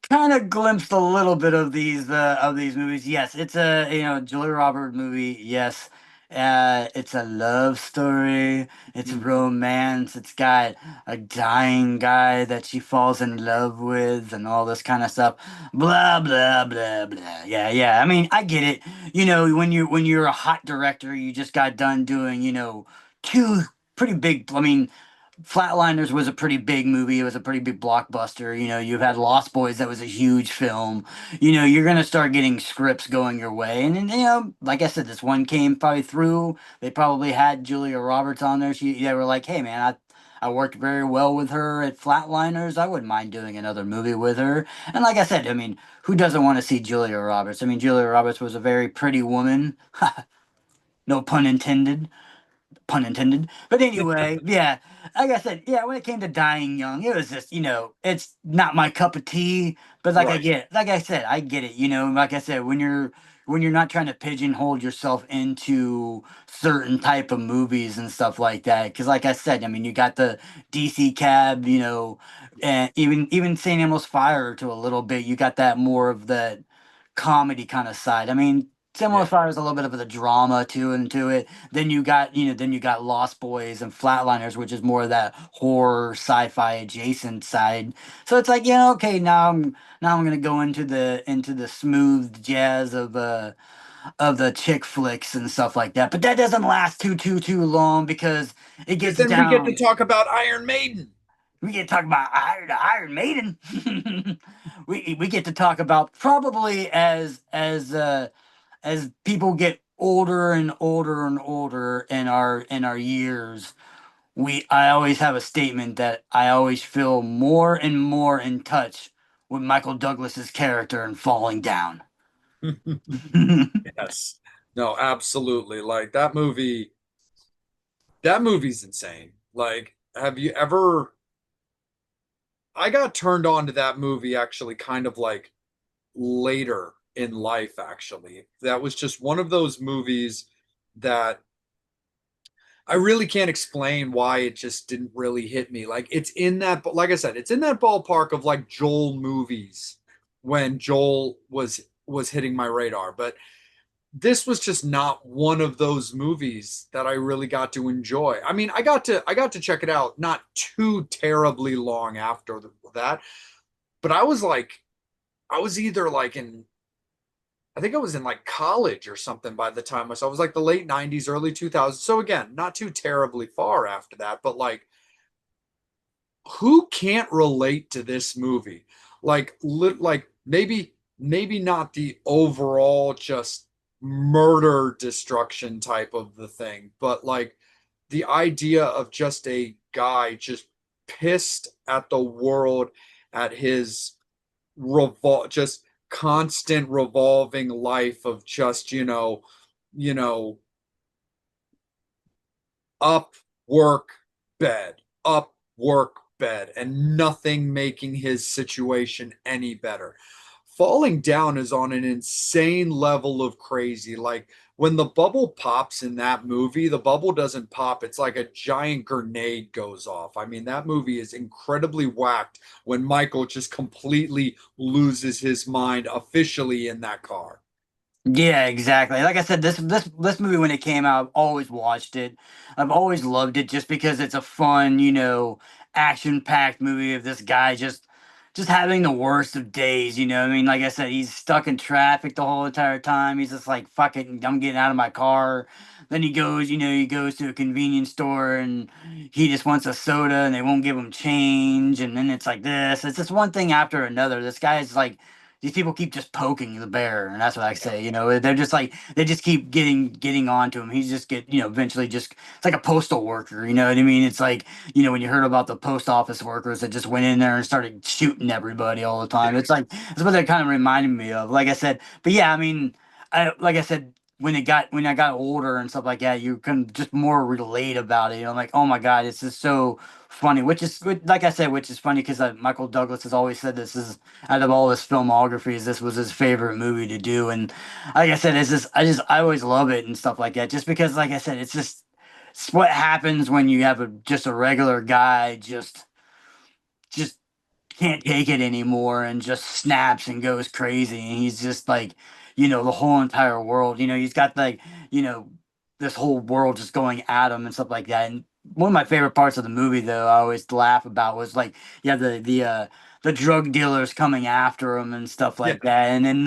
kind of glimpse a little bit of these movies. Yes, it's a Julia Roberts movie. Yes, it's a love story. It's Mhm. romance. It's got a dying guy that she falls in love with, and all this kind of stuff. Blah blah blah blah. Yeah, yeah. I mean, I get it. When you're a hot director, you just got done doing two pretty big. I mean, Flatliners was a pretty big movie. It was a pretty big blockbuster. You've had Lost Boys, that was a huge film. You're gonna start getting scripts going your way, and then, like I said, this one came probably through. They probably had Julia Roberts on there. They were like, "Hey, man, I worked very well with her at Flatliners. I wouldn't mind doing another movie with her." And like I said, I mean, who doesn't want to see Julia Roberts? I mean, Julia Roberts was a very pretty woman. No pun intended, pun intended. But anyway, yeah, like I said, yeah, when it came to Dying Young, it was just, it's not my cup of tea. But Right. like I said, I get it. Like I said, when you're not trying to pigeonhole yourself into certain type of movies and stuff like that. Because like I said, I mean, you got the DC Cab, and even St. Elmo's Fire to a little bit. You got that more of that comedy kind of side. I mean. Similar Yeah. Fire is a little bit of the drama too into it. Then you got Lost Boys and Flatliners, which is more of that horror sci-fi adjacent side. So it's like, okay, now I'm gonna go into the smooth jazz of the chick flicks and stuff like that. But that doesn't last too long because it Because gets then we get to down. talk about Iron Maiden. We get to talk about Iron Maiden. We get to talk about probably as people get older and older and older in our years, we I always have a statement that I always feel more and more in touch with Michael Douglas's character in Falling Down. Yes. No, absolutely. Like that movie's insane. Like, have you ever I got turned on to that movie actually kind of like later in life, actually. That was just one of those movies that I really can't explain why it just didn't really hit me. Like, it's in that, but like I said, it's in that ballpark of like Joel movies when Joel was hitting my radar. But this was just not one of those movies that I really got to enjoy. I mean, I got to check it out not too terribly long after that, but I was either like in I think I was in like college or something by the time I was like the late 90s, early 2000s. So again, not too terribly far after that, but like who can't relate to this movie? Like maybe not the overall just murder destruction type of the thing, but like the idea of just a guy just pissed at the world, at his just constant revolving life of just you know up, work, bed, up, work, bed, and nothing making his situation any better. Falling Down is on an insane level of crazy. Like when the bubble pops in that movie, the bubble doesn't pop. It's like a giant grenade goes off. I mean, that movie is incredibly whacked when Michael just completely loses his mind officially in that car. Yeah, exactly. Like I said, this movie when it came out, I've always watched it. I've always loved it just because it's a fun, action-packed movie of this guy just having the worst of days, I mean, like I said, he's stuck in traffic the whole entire time. He's just like, fuck it, I'm getting out of my car. Then he goes to a convenience store and he just wants a soda and they won't give him change. And then it's like this. It's just one thing after another. This guy is like these people keep just poking the bear, and that's what I say. You know, they're just like they just keep getting onto him. He's just get eventually just it's like a postal worker. You know what I mean? It's like when you heard about the post office workers that just went in there and started shooting everybody all the time. It's like that's what they're kind of reminding me of. Like I said, but yeah, I mean, like I said. When I got older and stuff like that, you can just more relate about it. Like, oh my God, it's just so funny. Like I said, which is funny because Michael Douglas has always said this is out of all his filmographies, this was his favorite movie to do. And like I said, I always love it and stuff like that. Just because, like I said, it's what happens when you have just a regular guy just can't take it anymore and just snaps and goes crazy. And he's just like, the whole entire world, he's got like, you know, this whole world just going at him and stuff like that. And one of my favorite parts of the movie, though, I always laugh about was like, yeah, the drug dealers coming after him and stuff Yeah. like that. And then,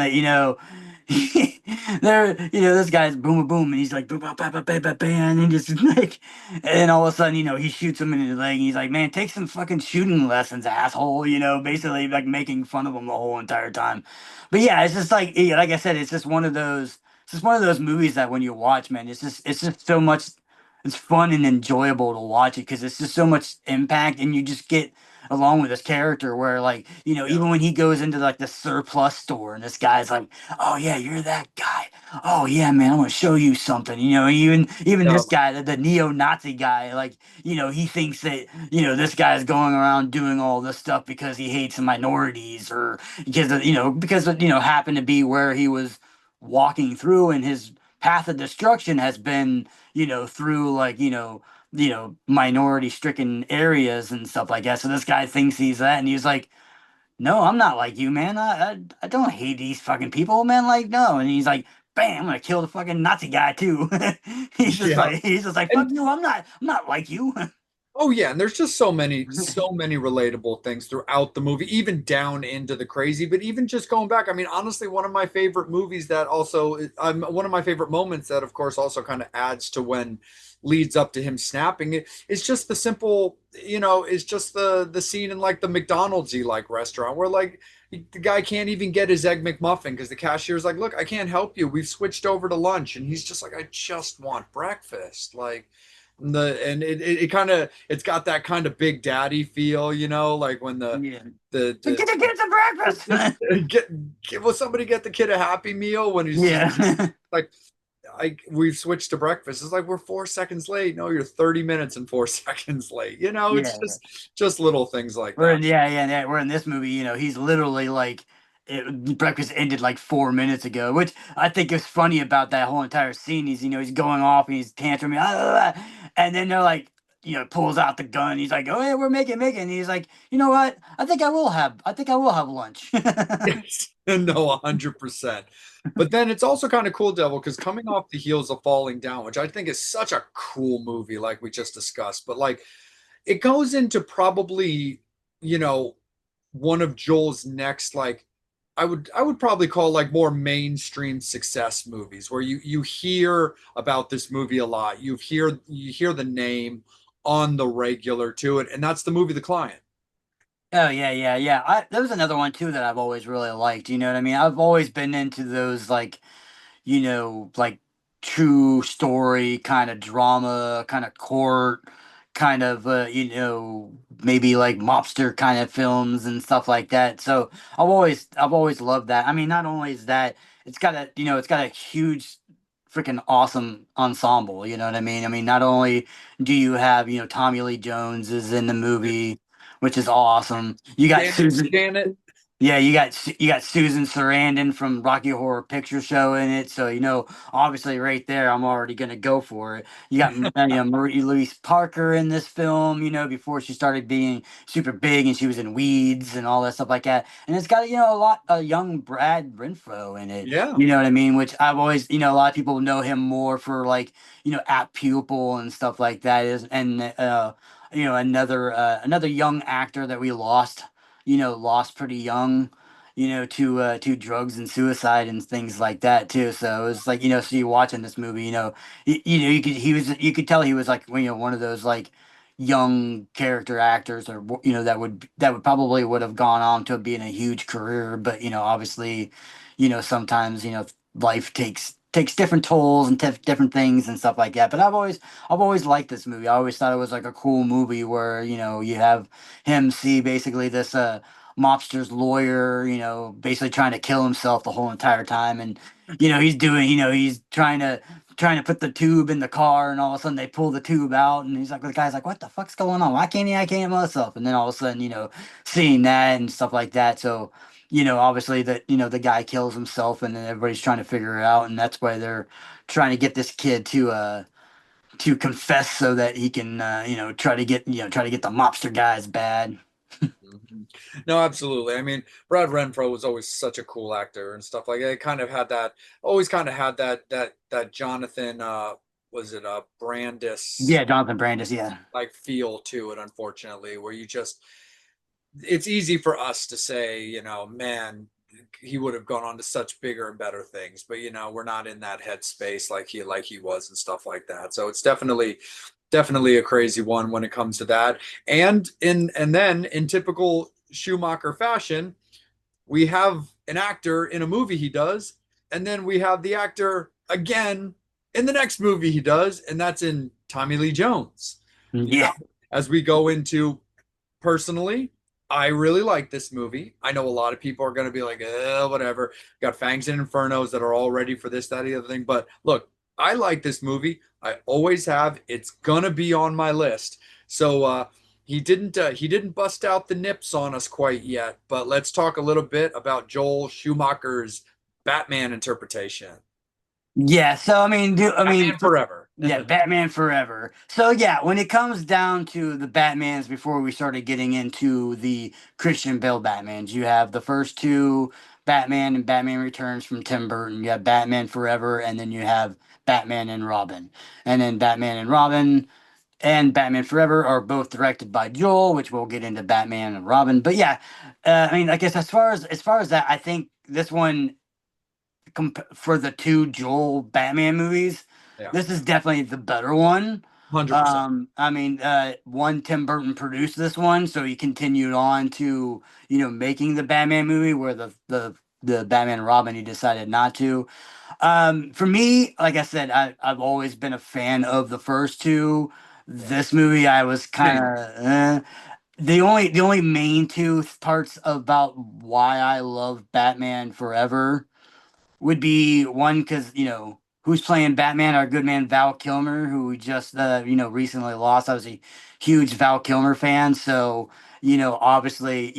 this guy's boom, boom, boom, and he's like, boom, boom, bam, bam, bam, bam, bam, and he just like, and all of a sudden, he shoots him in the leg. And he's like, "Man, take some fucking shooting lessons, asshole." Basically like making fun of him the whole entire time. But yeah, it's just like, yeah, like I said, it's just one of those. It's just one of those movies that when you watch, man, it's just so much. It's fun and enjoyable to watch it because it's just so much impact, and you just get along with this character where like Yeah. even when he goes into like the surplus store and this guy's like, oh yeah, you're that guy, oh yeah, man, I'm gonna show you something. Even Yeah. this guy, the neo-Nazi guy, like, he thinks that, this guy's going around doing all this stuff because he hates minorities or happened to be where he was walking through, and his path of destruction has been, through like, minority stricken areas and stuff like that. So this guy thinks he's that, and he's like, no, I'm not like you, man. I don't hate these fucking people, man. Like, no. And he's like, bam, I'm gonna kill the fucking Nazi guy too. Yeah. He's just like, fuck And you. I'm not like you. oh yeah, and there's just so many relatable things throughout the movie, even down into the crazy. But even just going back, I mean, honestly, one of my favorite movies that also, one of my favorite moments that, of course, also kind of adds to when leads up to him snapping it. It's just the simple, it's just the scene in like the McDonald's like restaurant where like the guy can't even get his egg McMuffin because the cashier's like, "Look, I can't help you. We've switched over to lunch," and he's just like, "I just want breakfast." Like it kind of it's got that kind of Big Daddy feel, like when Yeah. So the get the kids some breakfast. will somebody get the kid a Happy Meal when he's just Yeah. like, we've switched to breakfast. It's like we're 4 seconds late. No, you're 30 minutes and 4 seconds late. It's Yeah. just little things like We're that. in yeah, yeah, yeah. We're in this movie, he's literally like breakfast ended like 4 minutes ago, which I think is funny about that whole entire scene. He's going off and he's tantruming, and then they're like, pulls out the gun. He's like, oh yeah, we're making. And he's like, you know what? I think I will have lunch. Yes. No, 100%. But then it's also kind of cool, Devil, because coming off the heels of Falling Down, which I think is such a cool movie, like we just discussed, but like it goes into probably, you know, one of Joel's next, like I would probably call like more mainstream success movies where you hear about this movie a lot. You hear the name on the regular to it, and that's the movie The Client. Oh yeah, yeah, yeah. There was another one too that I've always really liked. You know what I mean? I've always been into those like like true story kind of drama, kind of court, kind of maybe like mobster kind of films and stuff like that. So I've always loved that. I mean, not only is that it's got a huge freaking awesome ensemble, you know what I mean? I mean, not only do you have, Tommy Lee Jones is in the movie, which is awesome. You got Janet, Susan Janet, yeah, you got Susan Sarandon from Rocky Horror Picture Show in it, so obviously right there, I'm already gonna go for it. You got Marie Louise Parker in this film, before she started being super big, and she was in Weeds and all that stuff like that. And it's got a lot of young Brad Renfro in it. yeah, You know what I mean? Which I've always, a lot of people know him more for like Apt Pupil and stuff like that. Is and another young actor that we lost pretty young, to drugs and suicide and things like that too. So it was like, so you watching this movie, you could tell he was like, one of those like, young character actors, or that would probably would have gone on to being a huge career. But obviously, sometimes life takes different tolls and different things and stuff like that. But I've always liked this movie. I always thought it was like a cool movie where you have him see basically this mobster's lawyer, basically trying to kill himself the whole entire time. And he's trying to put the tube in the car, and all of a sudden they pull the tube out, and the guy's like, what the fuck's going on? Why can't I can't myself? And then all of a sudden, seeing that and stuff like that. So, obviously that, the guy kills himself, and then everybody's trying to figure it out, and that's why they're trying to get this kid to confess so that he can try to get the mobster guys bad. Mhm. No, absolutely. I mean, Brad Renfro was always such a cool actor and stuff like that. It kind of had that, always kind of had that Jonathan, was it Brandis Yeah, Jonathan Brandis, yeah. like feel to it, unfortunately, where you just, it's easy for us to say, man, he would have gone on to such bigger and better things, but we're not in that headspace like he was and stuff like that. So it's definitely a crazy one when it comes to that. And then in typical Schumacher fashion, we have an actor in a movie he does, and then we have the actor again in the next movie he does, and that's in Tommy Lee Jones. You know, Yeah. as we go into, personally, I really like this movie. I know a lot of people are going to be like, whatever. Got Fangs and Infernos that are all ready for this, that, the other thing. But look, I like this movie. I always have. It's gonna be on my list. So he didn't bust out the nips on us quite yet. But let's talk a little bit about Joel Schumacher's Batman interpretation. Yeah, so Batman Forever. yeah, Batman Forever. So yeah, when it comes down to the Batmans, before we started getting into the Christian Bale Batmans, you have the first two, Batman and Batman Returns from Tim Burton. You have Batman Forever, and then you have Batman and Robin. And then Batman and Robin and Batman Forever are both directed by Joel, which we'll get into Batman and Robin. But yeah, I guess as far as that, I think this one for the two Joel Batman movies, Yeah, this is definitely the better one. 100%. One, Tim Burton produced this one, so he continued on to making the Batman movie, where the Batman and Robin he decided not to. For me, like I said, I've always been a fan of the first two. Yeah, This movie, I was kind same. of the only main two parts about why I love Batman Forever would be one, because who's playing Batman, our good man Val Kilmer, who we just recently lost. I was a huge Val Kilmer fan, so obviously,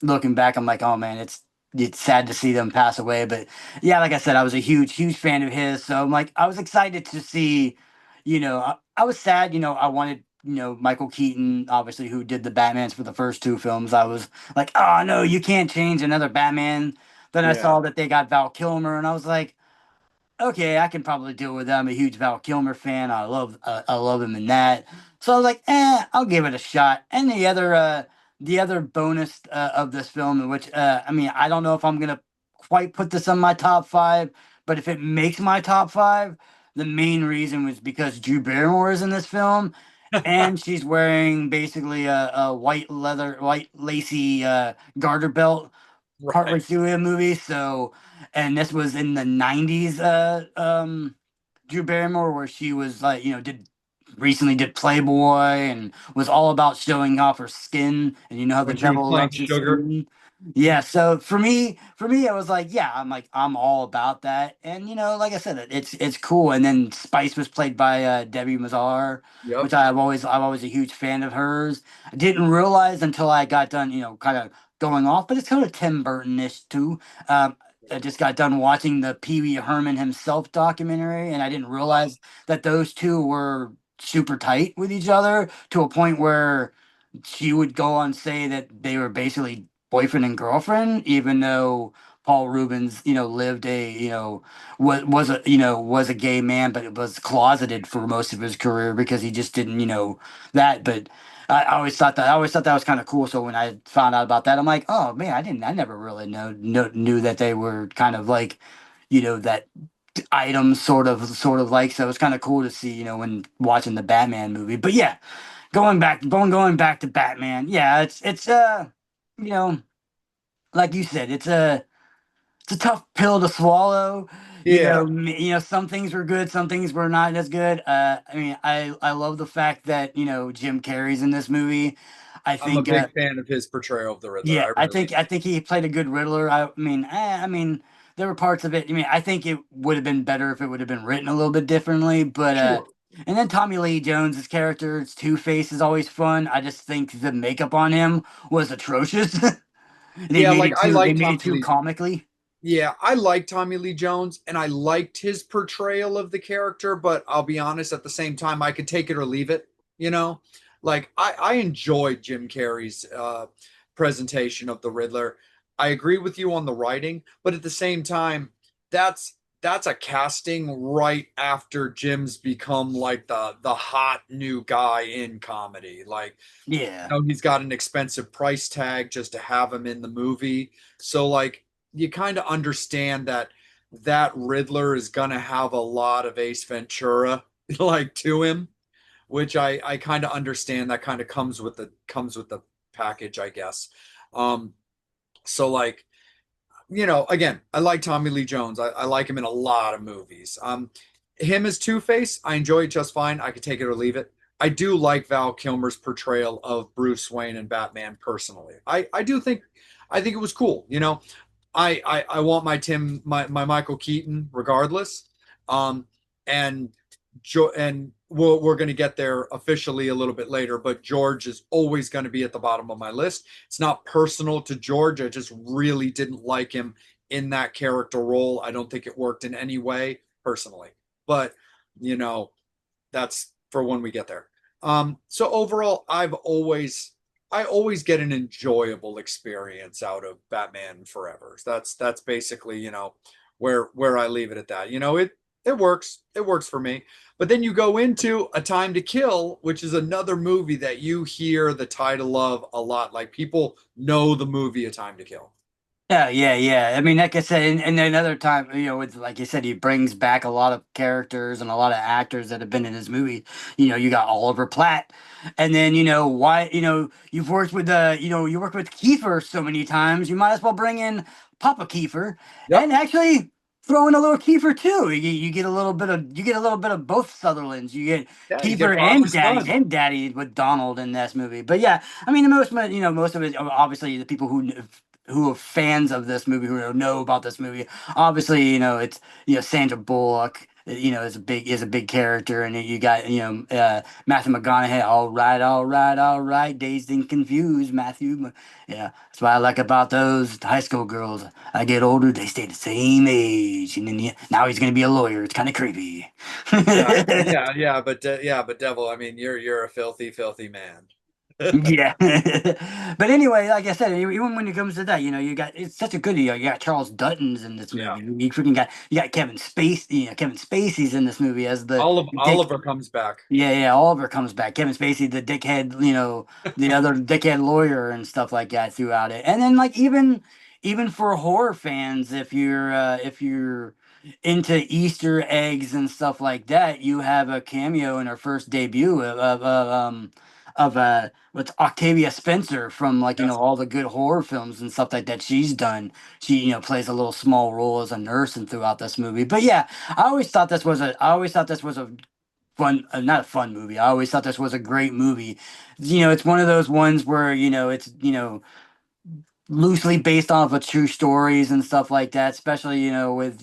looking back, I'm like, oh man, it's sad to see them pass away. But yeah, like I said, I was a huge fan of his, so I'm like, I was excited to see. I was sad. I wanted. Michael Keaton, obviously, who did the Batmans for the first two films. I was like, oh no, you can't change another Batman. Then I Yeah. saw that they got Val Kilmer, and I was like, okay, I can probably deal with that. I'm a huge Val Kilmer fan. I love him in that. So I was like, I'll give it a shot. And the other bonus of this film, in which I don't know if I'm gonna quite put this on my top five, but if it makes my top five, the main reason was because Drew Barrymore is in this film, and she's wearing basically a white lacy garter belt partway Right. through a movie. So, and this was in the '90s. Drew Barrymore, where she was like, did Playboy and was all about showing off her skin, and how the When she was devil playing loves his Sugar. skin. Yeah, so for me, I was like, yeah, I'm all about that, and like I said, it's cool. And then Spice was played by Debbie Mazar, Yep. which I've always a huge fan of hers. I didn't realize until I got done, kind of going off, but it's kind of Tim Burton-ish too. I just got done watching the Pee Wee Herman himself documentary, and I didn't realize that those two were super tight with each other, to a point where she would go on say that they were basically boyfriend and girlfriend, even though Paul Rubens, lived was a gay man, but it was closeted for most of his career because he just didn't, that. But I always thought that was kind of cool. So when I found out about that, I'm like, oh man, I never really knew that they were kind of like, that item sort of like. So it was kind of cool to see, when watching the Batman movie. But yeah, going back to Batman. Yeah, it's you know, like you said, it's a tough pill to swallow. Yeah, Some things were good, some things were not as good. I mean, I love the fact that Jim Carrey's in this movie. I I'm a think, big fan of his portrayal of the Riddler. yeah, I I really think I think he played a good Riddler. I mean, there were parts of it. I mean, I think it would have been better if it would have been written a little bit differently. But sure. and then Tommy Lee Jones's character, Two Face, is always fun. I just think the makeup on him was atrocious. They Yeah, made like it I too. They like made it Tommy too Lee. comically. Yeah, I like Tommy Lee Jones and I liked his portrayal of the character, but I'll be honest, at the same time, I could take it or leave it, you know? Like I enjoyed Jim Carrey's presentation of the Riddler. I agree with you on the writing, but at the same time, that's that's a casting right after Jim's become like the hot new guy in comedy. Like Yeah. he's got an expensive price tag just to have him in the movie. So like you kind of understand that that Riddler is gonna have a lot of Ace Ventura like to him, which I kind of understand. That kind of comes with the package, I guess. Um, so like again, I like Tommy Lee Jones. I like him in a lot of movies. Him as Two Face, I enjoy it just fine. I could take it or leave it. I do like Val Kilmer's portrayal of Bruce Wayne and Batman personally. I do think I think it was cool. I want my Michael Keaton regardless. And we're going to get there officially a little bit later, but George is always going to be at the bottom of my list. It's not personal to George. I just really didn't like him in that character role. I don't think it worked in any way personally, but you know, that's for when we get there. So overall, I always get an enjoyable experience out of Batman Forever. That's basically, where I leave it at that. It works. It works for me. But then you go into A Time to Kill, which is another movie that you hear the title of a lot. Like people know the movie A Time to Kill. Yeah, yeah, yeah. I mean, like I said, and another time, with like you said, he brings back a lot of characters and a lot of actors that have been in his movie. You got Oliver Platt, and then why you've worked with you worked with Kiefer so many times. You might as well bring in Papa Kiefer, Yep. and actually throw in a little Kiefer too. You get a little bit of both Sutherlands. You get Yeah, you get Kiefer and Papa's Daddy son. and Daddy with Donald in this movie. But yeah, I mean, most of it, obviously, the people who are fans of this movie, who know about this movie. Obviously, it's Sandra Bullock. Is a big character, and you got Matthew McConaughey. All right, all right. Dazed and confused, Matthew. Yeah, that's what I like about those high school girls. I get older, they stay the same age, and then now he's gonna be a lawyer. It's kind of creepy. Yeah, yeah, but Devil, I mean, you're a filthy, filthy man. Yeah, but anyway, like I said, even when it comes to that, it's such a good. You got Charles Dutton's in this Yeah. movie. You got Kevin Spacey. Kevin Spacey's in this movie as the dick. Oliver comes back. Yeah, yeah. Oliver comes back. Kevin Spacey, the dickhead. The other dickhead lawyer and stuff like that throughout it. And then like even for horror fans, if you're into Easter eggs and stuff like that, you have a cameo in her first debut of what's Octavia Spencer from like Yes. all the good horror films and stuff like that she's done. She plays a little small role as a nurse and throughout this movie. But yeah, I always thought this was a fun, not a fun movie. I always thought this was a great movie. It's one of those ones where it's loosely based off of true stories and stuff like that. Especially with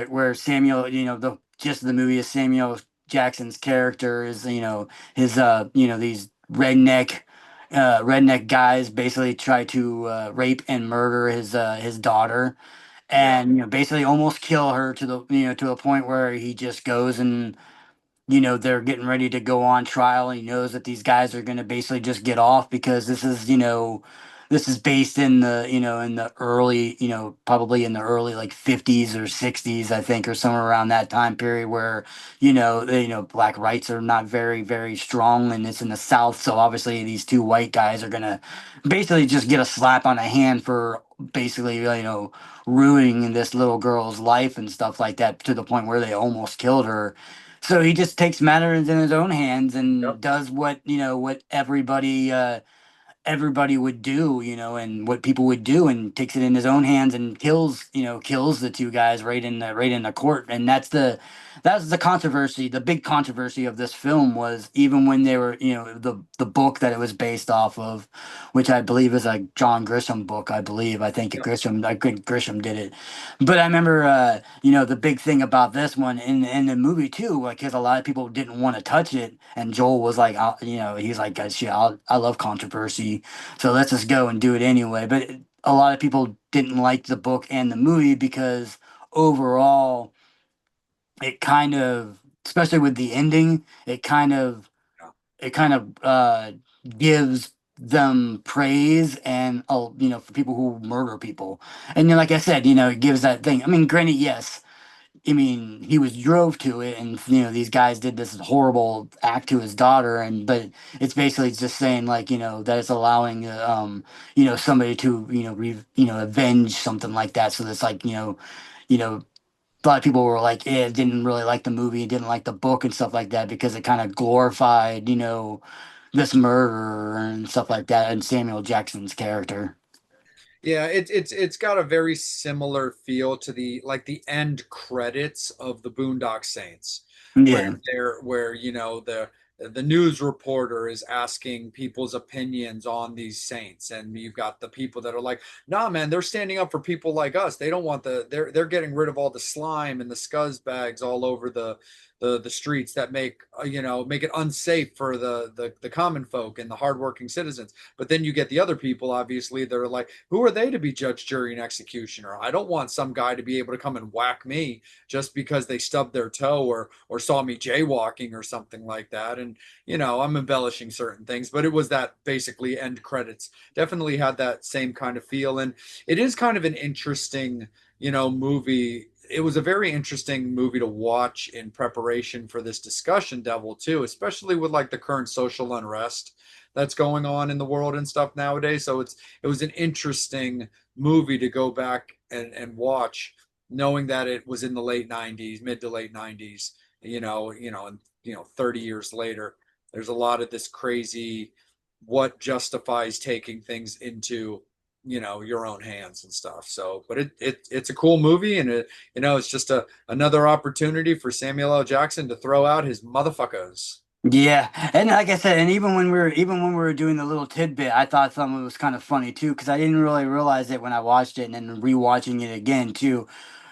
where Samuel, the gist of the movie is Samuel Jackson's character is, his these redneck guys basically try to rape and murder his daughter, Yeah. and basically almost kill her to a point where he just goes and they're getting ready to go on trial. And he knows that these guys are going to basically just get off because this is based in the early, probably in the early like 50s or 60s, I think, or somewhere around that time period where, black rights are not very, very strong, and it's in the South. So obviously these two white guys are going to basically just get a slap on the hand for basically, ruining this little girl's life and stuff like that to the point where they almost killed her. So he just takes matters in his own hands and Yep. does what, what everybody would do, and what people would do, and takes it in his own hands and kills the two guys right in the court. And that's the controversy. The big controversy of this film was, even when they were, the book that it was based off of, which I believe is a John Grisham book. I think Yep. Grisham did it. But I remember, the big thing about this one in the movie too, like, because a lot of people didn't want to touch it, and Joel was like, he's like, shit, I love controversy, so let's just go and do it anyway. But a lot of people didn't like the book and the movie because overall, it kind of, especially with the ending, Yeah. it kind of gives them praise, and for people who murder people. And like I said, it gives that thing. I mean, granted, yes, I mean, he was drove to it, and these guys did this horrible act to his daughter, and but it's basically just saying, like, that it's allowing somebody to avenge something like that. So that's like, you know a lot of people were like, yeah, didn't really like the movie, didn't like the book and stuff like that, because it kind of glorified this murderer and stuff like that, and Samuel Jackson's character. Yeah, it's got a very similar feel to the end credits of the Boondock Saints, where Yeah. the news reporter is asking people's opinions on these saints, and you've got the people that are like, nah, man, they're standing up for people like us. They don't want they're getting rid of all the slime and the scuzz bags all over the streets that make it unsafe for the common folk and the hardworking citizens. But then you get the other people, obviously, that are like, who are they to be judge, jury, and executioner? I don't want some guy to be able to come and whack me just because they stubbed their toe or saw me jaywalking or something like that. And I'm embellishing certain things, but it was that basically end credits. Definitely had that same kind of feel. And it is kind of an interesting, movie. It was a very interesting movie to watch in preparation for this discussion, Devil, too, especially with like the current social unrest that's going on in the world and stuff nowadays. So it was an interesting movie to go back and watch, knowing that it was in the late '90s, mid to late '90s. And 30 years later, there's a lot of this crazy, what justifies taking things into your own hands and stuff. So, but it's a cool movie, and it's just another opportunity for Samuel L. Jackson to throw out his motherfuckers. Yeah, and like I said, and even when we were doing the little tidbit, I thought something was kind of funny too, because I didn't really realize it when I watched it, and then rewatching it again too.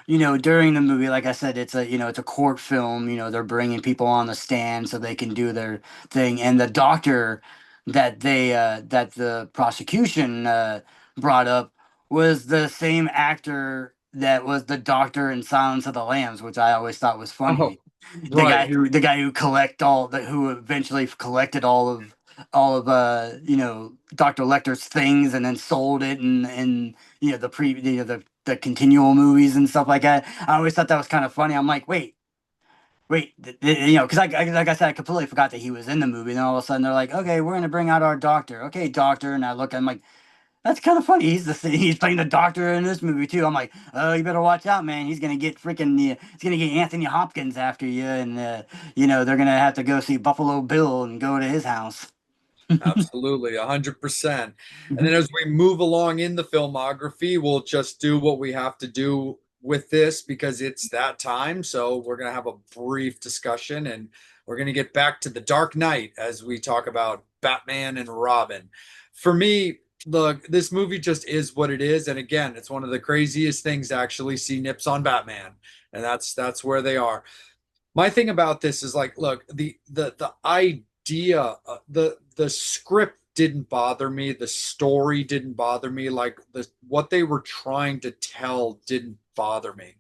During the movie, like I said, it's a court film. They're bringing people on the stand so they can do their thing, and the doctor that the prosecution brought up was the same actor that was the doctor in Silence of the Lambs, which I always thought was Oh, funny. The guy right. who the guy who collect all the who eventually collected all of Dr. Lecter's things, and then sold it, and the continual movies and stuff like that. I always thought that was kind of funny. I'm like, wait, because like I said, I completely forgot that he was in the movie. And then all of a sudden they're like, okay, we're gonna bring out our doctor. Okay, doctor. And I'm like, that's kind of funny. He's playing the doctor in this movie too. I'm like, oh, you better watch out, man. He's gonna get he's gonna get Anthony Hopkins after you, and they're gonna have to go see Buffalo Bill and go to his house. Absolutely, 100%. And then as we move along in the filmography, we'll just do what we have to do with this because it's that time. So we're going to have a brief discussion and we're going to get back to The Dark Knight as we talk about Batman and Robin. For me, look, this movie just is what it is. And again, it's one of the craziest things to actually see nips on Batman. And that's where they are. My thing about this is like, look, the idea, the script didn't bother me, the story didn't bother me, like what they were trying to tell didn't bother me.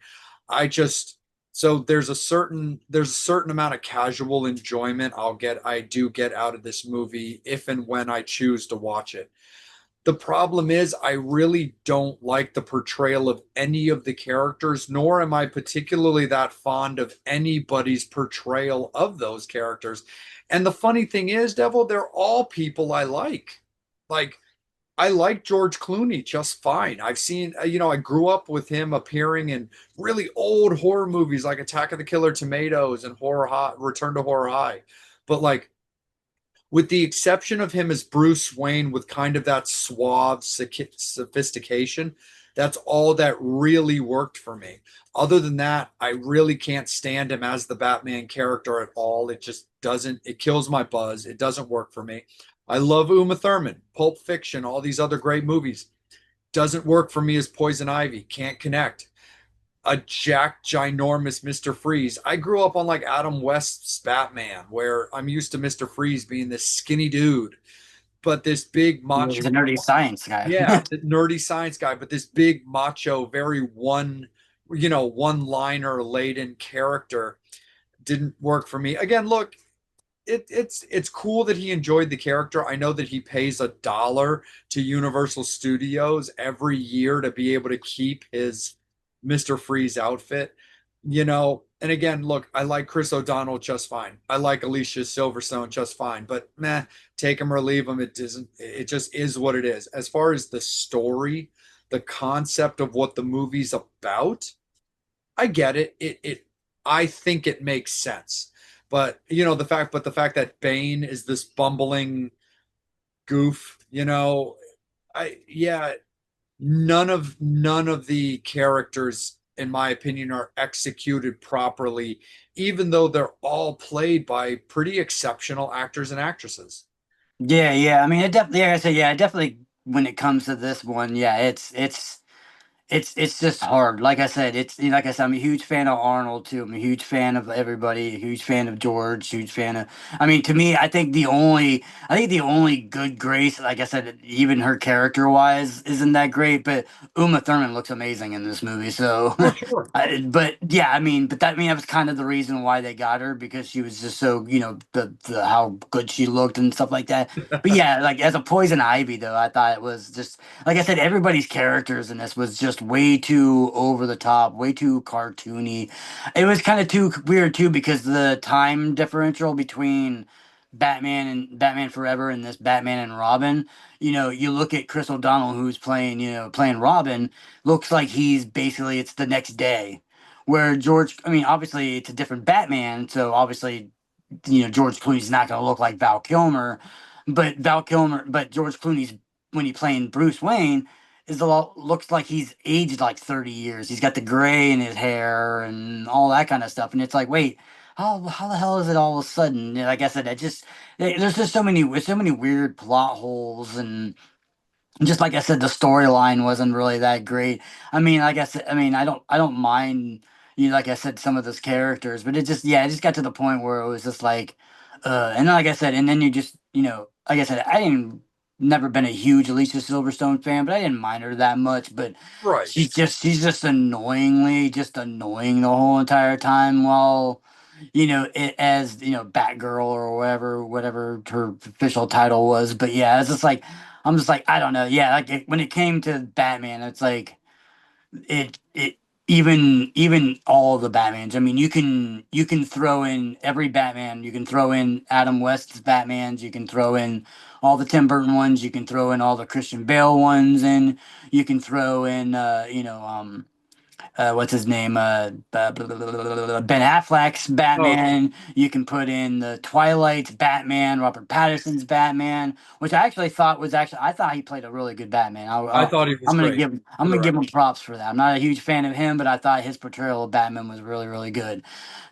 I just so there's a certain amount of casual enjoyment I do get out of this movie if and when I choose to watch it. The problem is, I really don't like the portrayal of any of the characters, nor am I particularly that fond of anybody's portrayal of those characters. And the funny thing is, Devil, they're all people I like. Like, I like George Clooney just fine. I've seen, I grew up with him appearing in really old horror movies like Attack of the Killer Tomatoes and Horror High, Return to Horror High. But like, with the exception of him as Bruce Wayne with kind of that suave sophistication, that's all that really worked for me. Other than that, I really can't stand him as the Batman character at all. It just doesn't, it kills my buzz. It doesn't work for me. I love Uma Thurman, Pulp Fiction, all these other great movies. Doesn't work for me as Poison Ivy. Can't connect. A jack ginormous Mr. Freeze. I grew up on like Adam West's Batman, where I'm used to Mr. Freeze being this skinny dude, but this big He's macho, a nerdy science guy. yeah, the nerdy science guy, but this big macho, very one liner laden character didn't work for me. Again, look, it's cool that he enjoyed the character. I know that he pays $1 to Universal Studios every year to be able to keep his Mr. Freeze outfit. And again, look, I like Chris O'Donnell just fine. I like Alicia Silverstone just fine, but meh, take him or leave him. It doesn't, it just is what it is. As far as the story, the concept of what the movie's about, I get it. I think it makes sense. But the fact that Bane is this bumbling goof, yeah, none of the characters, in my opinion, are executed properly, even though they're all played by pretty exceptional actors and actresses. Yeah, yeah. I mean, it definitely, like I said, yeah, definitely. When it comes to this one, yeah, it's just hard. Like I said, like I said, I'm a huge fan of Arnold too. I'm a huge fan of everybody, a huge fan of George, huge fan of. I mean, to me, I think the only good Grace, like I said, even her character wise, isn't that great. But Uma Thurman looks amazing in this movie. So, Oh, sure. but yeah, that was kind of the reason why they got her because she was just so the how good she looked and stuff like that. But yeah, like as a Poison Ivy though, I thought it was just like I said, everybody's characters in this was just way too over the top, way too cartoony. It was kind of too weird too because the time differential between Batman and Batman Forever and this Batman and Robin. You look at Chris O'Donnell who's playing Robin, looks like he's basically it's the next day. Where I mean, obviously it's a different Batman, so obviously George Clooney's not going to look like but George Clooney's when he playing Bruce Wayne looks like he's aged like 30 years. He's got the gray in his hair and all that kind of stuff. And it's like, wait, how the hell is it all of a sudden? Like I said, there's just so many weird plot holes and just like I said, the storyline wasn't really that great. I mean, like I said, I don't mind, like I said, some of those characters, but it just got to the point where it was just like, and like I said, and then like I said, never been a huge Alicia Silverstone fan, but I didn't mind her that much. But Right. she's just just annoying the whole entire time. While as Batgirl or whatever her official title was. But yeah, it's just like. I'm just like I don't know. Yeah, like when it came to Batman, it's like it even all the Batmans. I mean, you can throw in every Batman. You can throw in Adam West's Batmans. You can throw in all the Tim Burton ones. You can throw in all the Christian Bale ones, and you can throw in what's his name? Ben Affleck's Oh, sure. Batman. You can put in the Twilight's Batman, Robert Pattinson's Batman, which I actually thought I thought he played a really good Batman. I thought he was great, I'm for the gonna give record. him props for that. I'm not a huge fan of him, but I thought his portrayal of Batman was really, really good.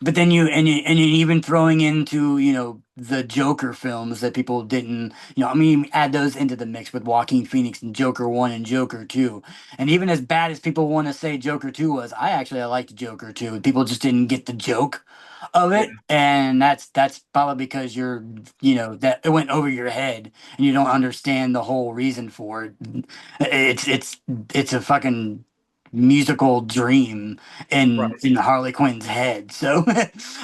But then you even throwing into the Joker films that people didn't I mean add those into the mix with Joaquin Phoenix and Joker 1 and Joker 2. And even as bad as people want to say Joker 2 was, I liked Joker 2. People just didn't get the joke of Yeah. it. And that's probably because that it went over your head and you don't understand the whole reason for it. It's a fucking musical dream in Right. Harley Quinn's head. So,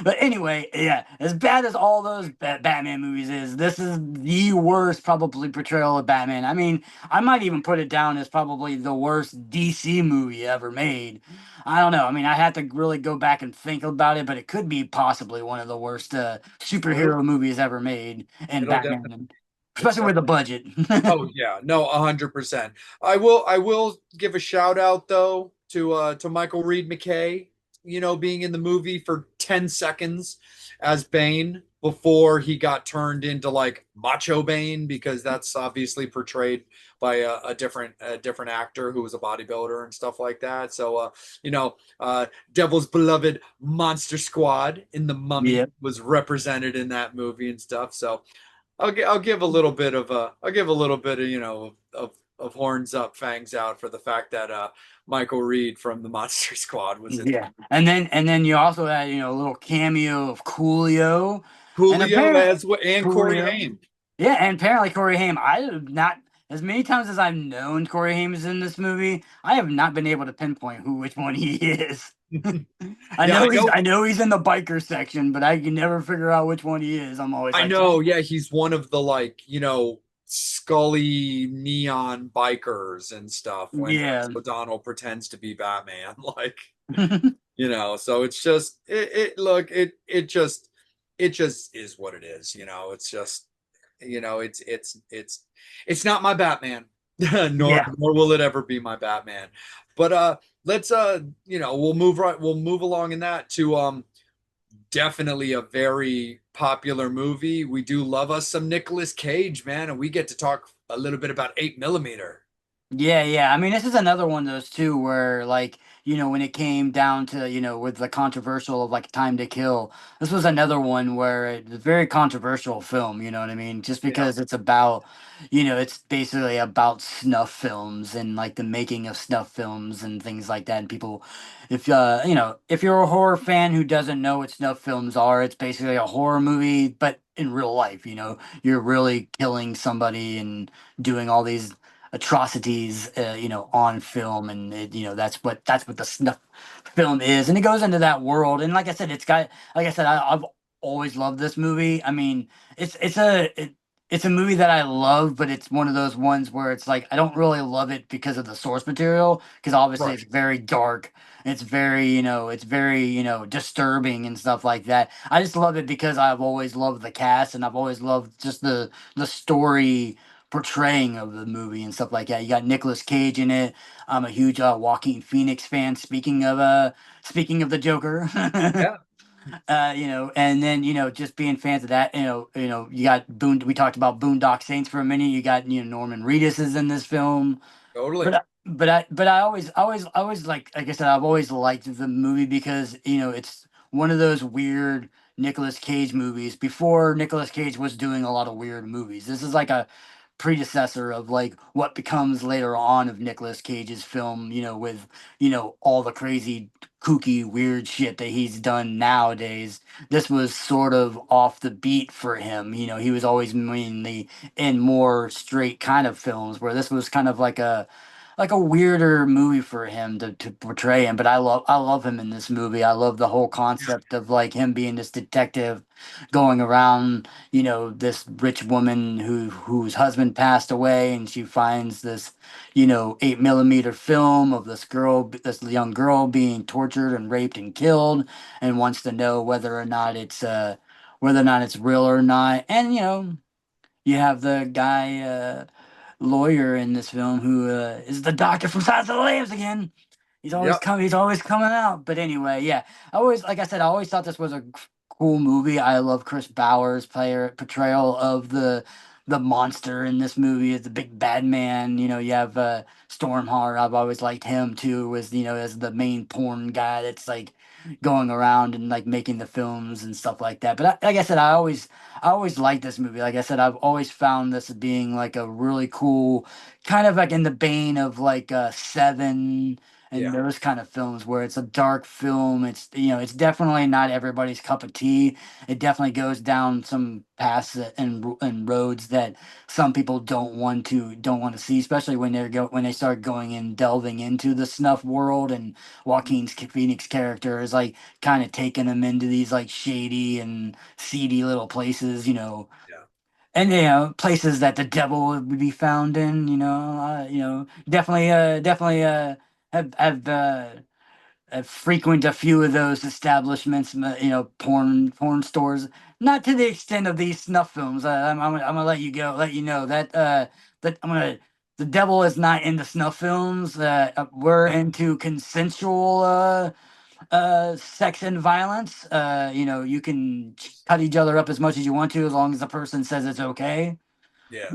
but anyway, yeah, as bad as all those Batman movies is, this is the worst probably portrayal of Batman. I mean, I might even put it down as probably the worst DC movie ever made. I don't know. I mean, I have to really go back and think about it, but it could be possibly one of the worst Well, superhero movies ever made in it'll definitely Batman. It's especially with the definitely. budget. Oh yeah, no, 100%. I will give a shout out though to Michael Reed McKay, being in the movie for 10 seconds as Bane before he got turned into like Macho Bane, because that's obviously portrayed by a different actor who was a bodybuilder and stuff like that. So Devil's beloved Monster Squad in The Yeah, Mummy was represented in that movie and stuff. So I'll give a little bit of I'll give a little bit of of horns up, fangs out for the fact that Michael Reed from the Monster Squad was in yeah. And then you also had, a little cameo of Coolio, and Coolio apparently and Corey Coolio. Haim. Yeah, and apparently Corey Haim. I have not, as many times as I've known Corey Haim is in this movie, I have not been able to pinpoint which one he is. I Yeah, know he's in the biker section, but I can never figure out which one he is. I'm always I like, know. Yeah, he's one of the like Scully neon bikers and stuff when yeah. O'Donnell pretends to be Batman. Like so it's just it look it just is what it is. It's just it's not my Batman, nor Yeah. will it ever be my Batman. But let's we'll move along in that to definitely a very popular movie. We do love us some Nicolas Cage, man, and we get to talk a little bit about 8 millimeter. Yeah, yeah. I mean, this is another one of those too where, like, when it came down to, with the controversial of like Time to Kill, this was another one where it's a very controversial film, you know what I mean? Just Yeah, because it's about, it's basically about snuff films and like the making of snuff films and things like that. And people, if you're a horror fan who doesn't know what snuff films are, it's basically a horror movie, but in real life, you're really killing somebody and doing all these atrocities, on film, and that's what the snuff film is, and it goes into that world. And like I said, like I said, I've always loved this movie. I mean, it's a movie that I love, but it's one of those ones where it's like I don't really love it because of the source material, because obviously it's right. very dark. It's very disturbing and stuff like that. I just love it because I've always loved the cast, and I've always loved just the story portraying of the movie and stuff like that. You got Nicolas Cage in it. I'm a huge Joaquin Phoenix fan. Speaking of the Joker, Yeah, and then just being fans of that. You got Boone. We talked about Boondock Saints for a minute. You got Norman Reedus is in this film. totally. But I always like I said, I've always liked the movie because it's one of those weird Nicolas Cage movies before Nicolas Cage was doing a lot of weird movies. This is like a predecessor of like what becomes later on of Nicolas Cage's film, with all the crazy kooky weird shit that he's done nowadays. This was sort of off the beat for him. He was always mainly in more straight kind of films, where this was kind of like a weirder movie for him to portray him. But I love him in this movie. I love the whole Yeah, concept of like him being this detective going around, this rich woman whose husband passed away, and she finds this 8 millimeter film of this young girl being tortured and raped and killed, and wants to know whether or not it's real or not. And you have the guy, lawyer in this film who is the doctor from Silence of the Lambs again. He's always yep, coming. He's always coming out. But anyway, yeah. Like I said, I always thought this was a cool movie. I love Chris Bauer's portrayal of the monster in this movie as the big bad man. You have Stormheart. I've always liked him too, as the main porn guy that's like going around and like making the films and stuff like that. But like I said, I always liked this movie. Like I said, I've always found this being like a really cool, kind of like in the vein of like Seven and yeah, those kind of films where it's a dark film. It's definitely not everybody's cup of tea. It definitely goes down some paths and roads that some people don't want to see, especially when they start going and delving into the snuff world. And Phoenix character is like kind of taking them into these like shady and seedy little places, yeah. and places that the devil would be found in. Definitely have frequent a few of those establishments, porn stores. Not to the extent of these snuff films. I'm gonna let you go, let you know that that I'm gonna. The devil is not into snuff films. We're into consensual sex and violence. You can cut each other up as much as you want to, as long as the person says it's okay. Yeah.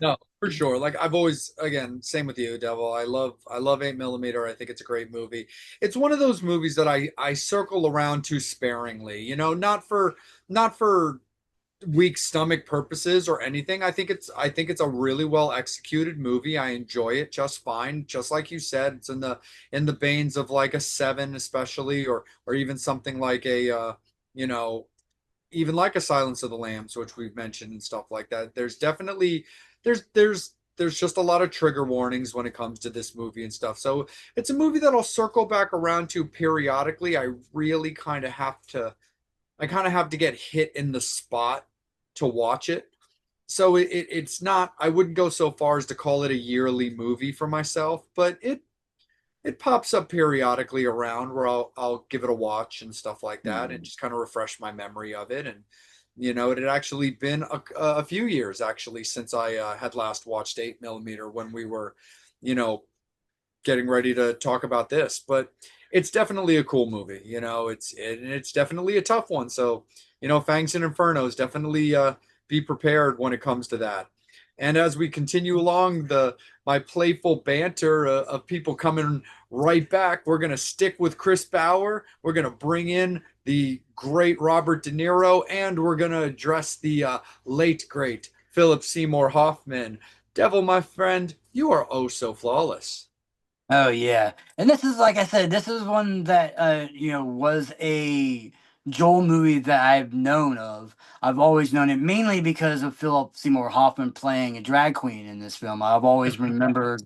No, for sure. Like I've always, again, same with you, Devil. I love 8 millimeter. I think it's a great movie. It's one of those movies that I circle around to sparingly, not for weak stomach purposes or anything. I think it's a really well executed movie. I enjoy it just fine. Just like you said, it's in the veins of like a Seven, especially, or even something like a you know, even like a Silence of the Lambs, which we've mentioned and stuff like that. There's definitely there's just a lot of trigger warnings when it comes to this movie and stuff. So it's a movie that I'll circle back around to periodically. Really kind of have to get hit in the spot to watch it. So it's not, I wouldn't go so far as to call it a yearly movie for myself, but it pops up periodically around where I'll give it a watch and stuff like that and Hmm. just kind of refresh my memory of it. And it had actually been a few years actually since I had last watched 8 millimeter when we were, you know, getting ready to talk about this. But it's definitely a cool movie. It's definitely a tough one. So Fangs and Infernos, definitely be prepared when it comes to that. And as we continue along the my playful banter of people coming right back, we're gonna stick with Chris Bauer. We're gonna bring in the great Robert De Niro, and we're gonna address the late great Philip Seymour Hoffman. Devil, my friend, you are oh so flawless. Oh yeah. And this is, like I said, this is one that was a Joel movie that I've known of. I've always known it mainly because of Philip Seymour Hoffman playing a drag queen in this film. I've always remembered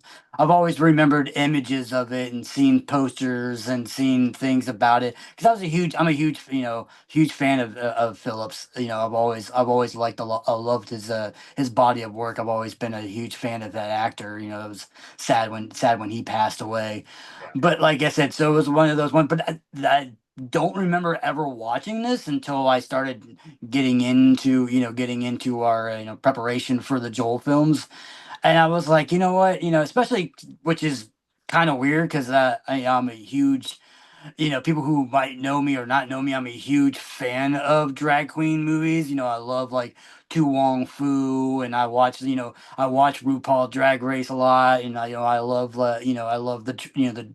images of it and seen posters and seen things about it, because I'm a huge fan of Phillips. I've always I loved his body of work. I've always been a huge fan of that actor. It was sad when he passed away. Yeah. But like I said, so it was one of those ones. But I don't remember ever watching this until I started getting into our preparation for the Joel films, and I was like, you know what, especially, which is kind of weird because I'm a huge, people who might know me or not know me, I'm a huge fan of drag queen movies. I love like Tu Wong Fu, and I watch RuPaul Drag Race a lot, and I love the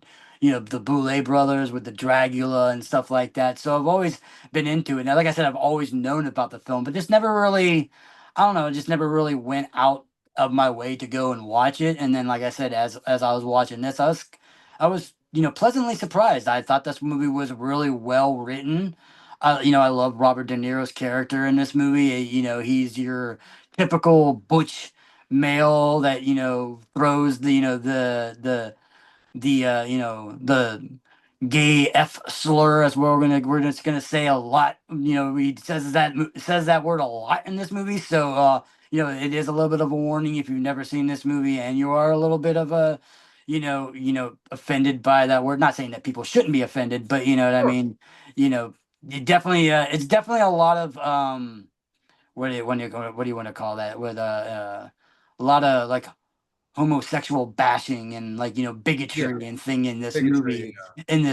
Boulay brothers with the Dragula and stuff like that. So I've always been into it. Now, like I said, I've always known about the film, but just never really, I don't know, just never really went out of my way to go and watch it. And then, like I said, as I was watching this, I was pleasantly surprised. I thought this movie was really well written. I love Robert De Niro's character in this movie. He's your typical butch male that throws the gay F slur, as we're just gonna say a lot. He says that word a lot in this movie. So it is a little bit of a warning if you've never seen this movie and you are a little bit of a offended by that word. Not saying that people shouldn't be offended, but you know what I Sure. mean. You know, it's definitely a lot of what do you want to call that, with a lot of like homosexual bashing and like Yeah. bigotry and thing in this Bigotry.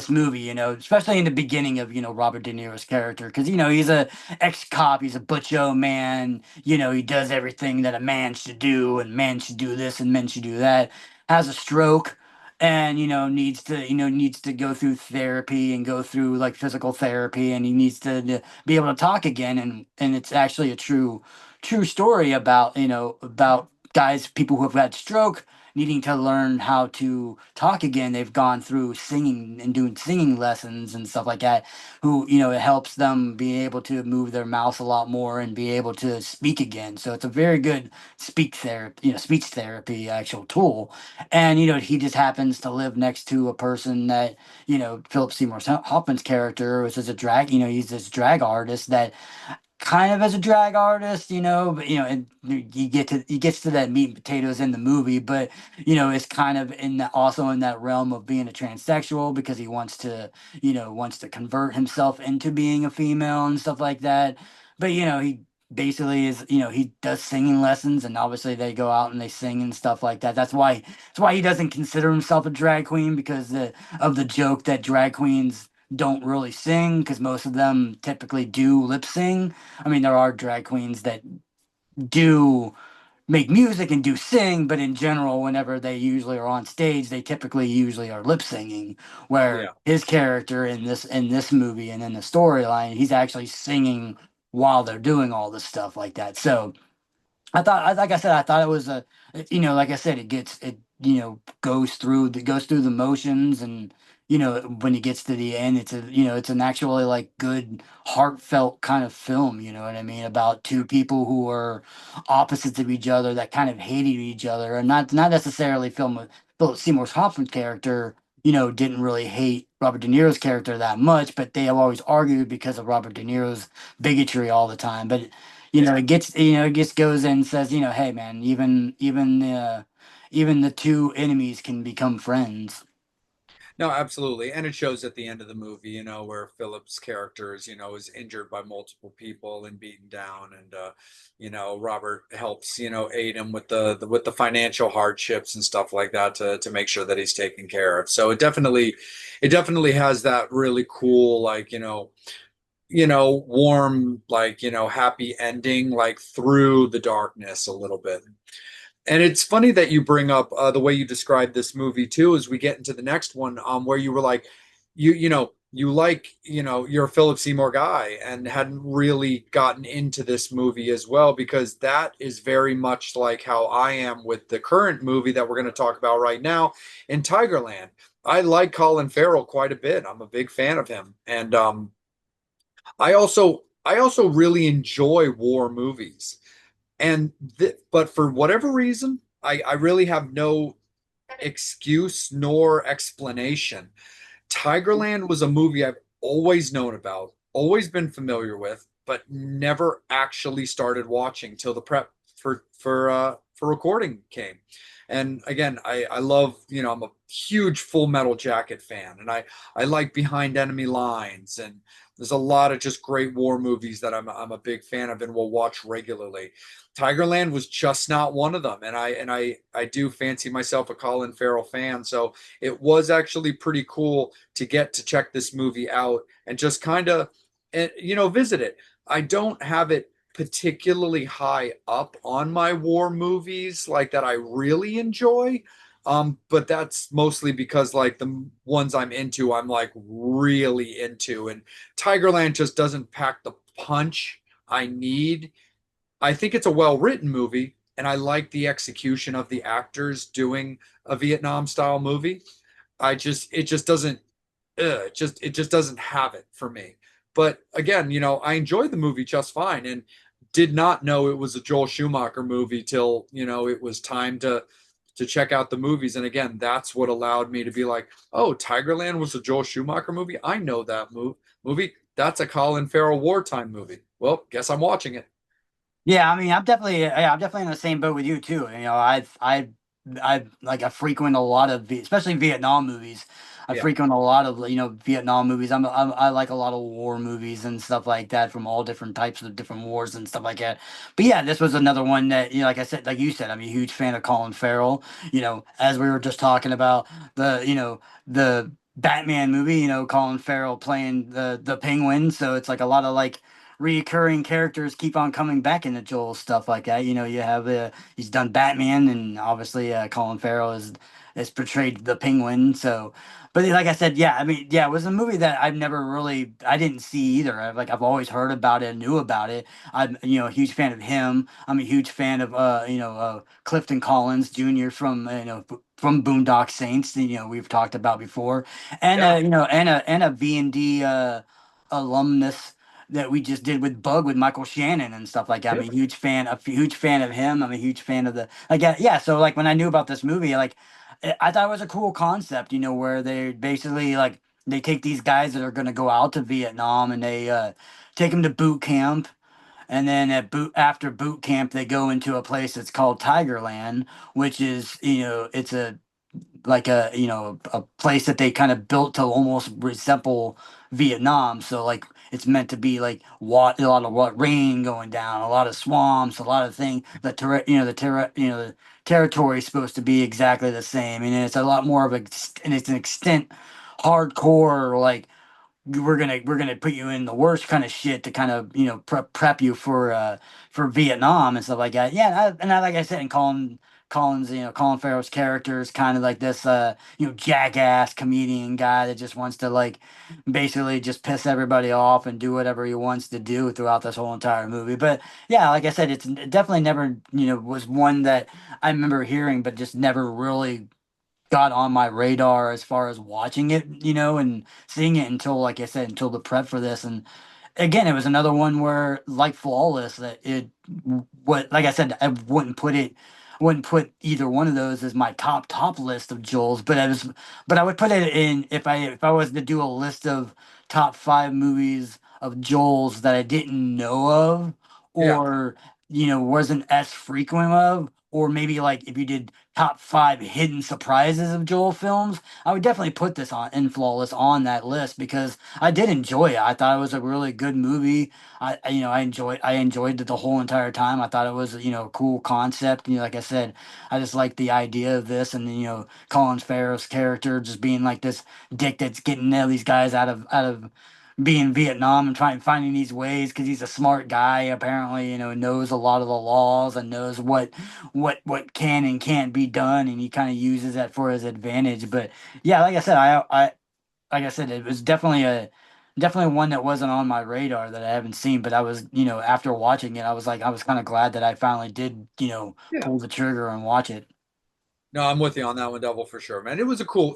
movie, especially in the beginning of Robert De Niro's character, because he's a ex-cop, he's a butcho man. He does everything that a man should do, and man should do this and men should do that. Has a stroke, and needs to go through therapy and go through like physical therapy, and he needs to be able to talk again. And it's actually a true story about people who have had stroke needing to learn how to talk again. They've gone through singing and doing singing lessons and stuff like that. Who it helps them be able to move their mouth a lot more and be able to speak again. So it's a very good speech therapy actual tool. And he just happens to live next to a person that Philip Seymour Hoffman's character, which is a drag. He's this drag artist that kind of as a drag artist, but and he gets to that meat and potatoes in the movie, but it's kind of in that also in that realm of being a transsexual because he wants to convert himself into being a female and stuff like that. But he basically is, he does singing lessons, and obviously they go out and they sing and stuff like that. That's why he doesn't consider himself a drag queen because of the joke that drag queens don't really sing because most of them typically do lip sing. I mean, there are drag queens that do make music and do sing, but in general, whenever they usually are on stage, they typically usually are lip singing. Where Yeah. his character in this movie and in the storyline, he's actually singing while they're doing all this stuff like that. So like I said, I thought it was like I said, it goes through the motions, and when it gets to the end, it's an actually like good, heartfelt kind of film. You know what I mean? About two people who are opposites of each other that kind of hated each other, and not necessarily Philip Seymour Hoffman's character. Didn't really hate Robert De Niro's character that much, but they have always argued because of Robert De Niro's bigotry all the time. But Yeah. it just goes in and says, hey man, even the two enemies can become friends. No, absolutely. And it shows at the end of the movie, where Philip's character is, is injured by multiple people and beaten down. And Robert helps, aid him with with the financial hardships and stuff like that to make sure that he's taken care of. So it definitely has that really cool, like, warm, like, happy ending, like through the darkness a little bit. And it's funny that you bring up the way you described this movie too, as we get into the next one, where you were like, you like, you're a Philip Seymour guy and hadn't really gotten into this movie as well, because that is very much like how I am with the current movie that we're going to talk about right now in Tigerland. I like Colin Farrell quite a bit. I'm a big fan of him, and I also really enjoy war movies. But for whatever reason, I really have no excuse nor explanation. Tigerland was a movie I've always known about, always been familiar with, but never actually started watching till the prep for recording came. And again, I love, I'm a huge Full Metal Jacket fan, and I like Behind Enemy Lines, and there's a lot of just great war movies that I'm a big fan of and will watch regularly. Tigerland was just not one of them, and I do fancy myself a Colin Farrell fan, so it was actually pretty cool to get to check this movie out and just kind of, visit it. I don't have it particularly high up on my war movies like that I really enjoy. But that's mostly because like the ones I'm into, I'm like really into, and Tigerland just doesn't pack the punch I need. I think it's a well-written movie, and I like the execution of the actors doing a Vietnam style movie. It just doesn't it just doesn't have it for me. But again, I enjoyed the movie just fine and did not know it was a Joel Schumacher movie till, it was time to check out the movies. And again, that's what allowed me to be like, oh, Tigerland was a Joel Schumacher movie. I know that movie. That's a Colin Farrell wartime movie. Well, guess I'm watching it. Yeah, I mean, I'm definitely in the same boat with you too. I frequent a lot of, especially Vietnam movies. I Yeah. frequent a lot of, Vietnam movies. I like a lot of war movies and stuff like that from all different types of different wars and stuff like that. But yeah, this was another one that, like I said, like you said, I'm a huge fan of Colin Farrell. As we were just talking about the Batman movie, Colin Farrell playing the Penguin. So it's like a lot of like reoccurring characters keep on coming back into Joel's stuff like that. You have he's done Batman, and obviously Colin Farrell is portrayed the Penguin. So, but like I said, yeah, I mean, yeah, it was a movie that I didn't see either. I've always heard about it, knew about it. I'm a huge fan of him. I'm a huge fan of Clifton Collins Jr. from from Boondock Saints. We've talked about before, and Yeah. and a V&D alumnus that we just did with Bug with Michael Shannon and stuff like that. I'm Yeah. a huge fan of him. I'm a huge fan of the like yeah. So like when I knew about this movie, like I thought it was a cool concept, where they basically like they take these guys that are going to go out to Vietnam and they take them to boot camp. And then after boot camp, they go into a place that's called Tigerland, which is, it's a like a a place that they kind of built to almost resemble Vietnam. So like it's meant to be like a lot of rain going down, a lot of swamps, a lot of things. The territory is supposed to be exactly the same, and it's a lot more of a and it's an extent hardcore like we're gonna put you in the worst kind of shit to kind of prep you for Vietnam and stuff like that. Yeah, and like I said, and Colin Farrell's character is kind of like this jackass comedian guy that just wants to like basically just piss everybody off and do whatever he wants to do throughout this whole entire movie. But yeah, like I said, it's definitely never was one that I remember hearing, but just never really got on my radar as far as watching it, and seeing it until, like I said, until the prep for this. And again, it was another one where, like Flawless, that what, like I said, I wouldn't put either one of those as my top list of Joel's, but I would put it in if I was to do a list of top five movies of Joel's that I didn't know of, Yeah. or wasn't as frequent of, or maybe like if you did top five hidden surprises of Joel films, I would definitely put this on in Flawless on that list because I did enjoy it. I thought it was a really good movie. I enjoyed it the whole entire time. I thought it was a cool concept. Like I said, I just like the idea of this, and Colin Farrell's character just being like this dick that's getting all these guys out of being in Vietnam and trying finding these ways because he's a smart guy apparently, knows a lot of the laws and knows what can and can't be done, and he kind of uses that for his advantage. But yeah, like I said, I like I said, it was definitely one that wasn't on my radar that I haven't seen. But I was, after watching it, I was kind of glad that I finally did, Yeah. pull the trigger and watch it. No, I'm with you on that one, Devil, for sure, man. It was a cool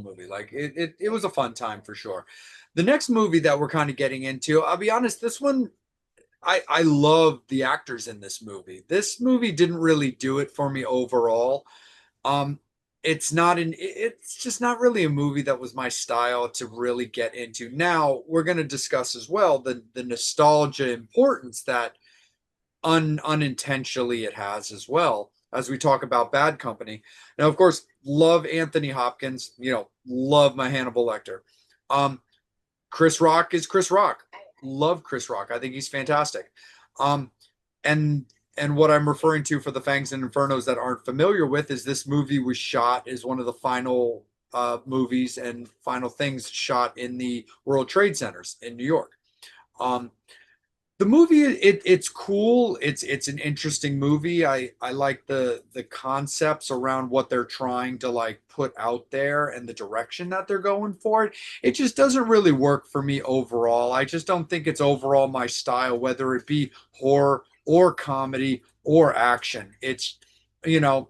movie. Like it was a fun time for sure. The next movie that we're kind of getting into, I'll be honest, this one I love the actors in this movie. This movie didn't really do it for me overall. Um, it's just not really a movie that was my style to really get into. Now we're going to discuss as well the nostalgia importance that unintentionally it has as well as we talk about Bad Company. Now, of course, love Anthony Hopkins. Love my Hannibal Lecter. Um, Chris Rock is Chris Rock. Love Chris Rock. I think he's fantastic. Um, and and what I'm referring to for the Fangs and Infernos that aren't familiar with is this movie was shot is one of the final movies and final things shot in the World Trade Centers in New York. Um, the movie it's cool. It's an interesting movie. I like the concepts around what they're trying to like put out there and the direction that they're going for it. It just doesn't really work for me overall. I just don't think it's overall my style, whether it be horror or comedy or action. You know,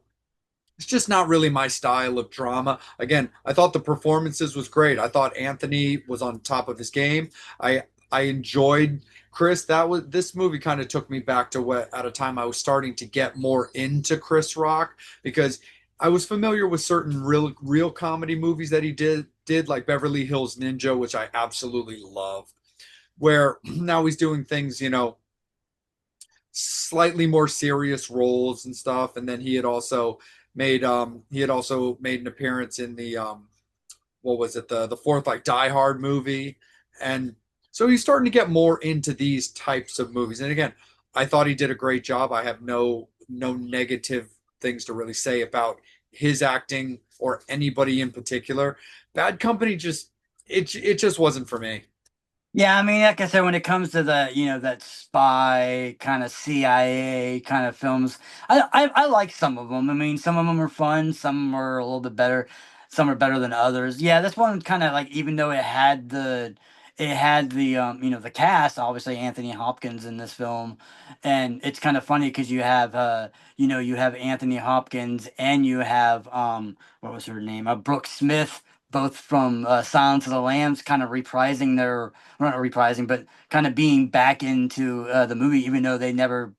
it's just not really my style of drama. Again, I thought the performances was great. I thought Anthony was on top of his game. I enjoyed Chris. That was this movie kind of took me back to what at a time I was starting to get more into Chris Rock because I was familiar with certain real comedy movies that he did like Beverly Hills Ninja, which I absolutely love. Where now he's doing things, slightly more serious roles and stuff. And then he had also made an appearance in the what was it, the fourth like Die Hard movie. And so he's starting to get more into these types of movies. And again, I thought he did a great job. I have no negative things to really say about his acting or anybody in particular. Bad Company just it just wasn't for me. Yeah, I mean, like I said, when it comes to the, that spy kind of CIA kind of films, I like some of them. I mean, some of them are fun, some are a little bit better, some are better than others. Yeah, this one kind of like, even though it had the the cast, obviously Anthony Hopkins in this film, and it's kind of funny because you have Anthony Hopkins and you have what was her name, Brooke Smith, both from Silence of the Lambs, kind of reprising their not reprising, but kind of being back into the movie, even though they never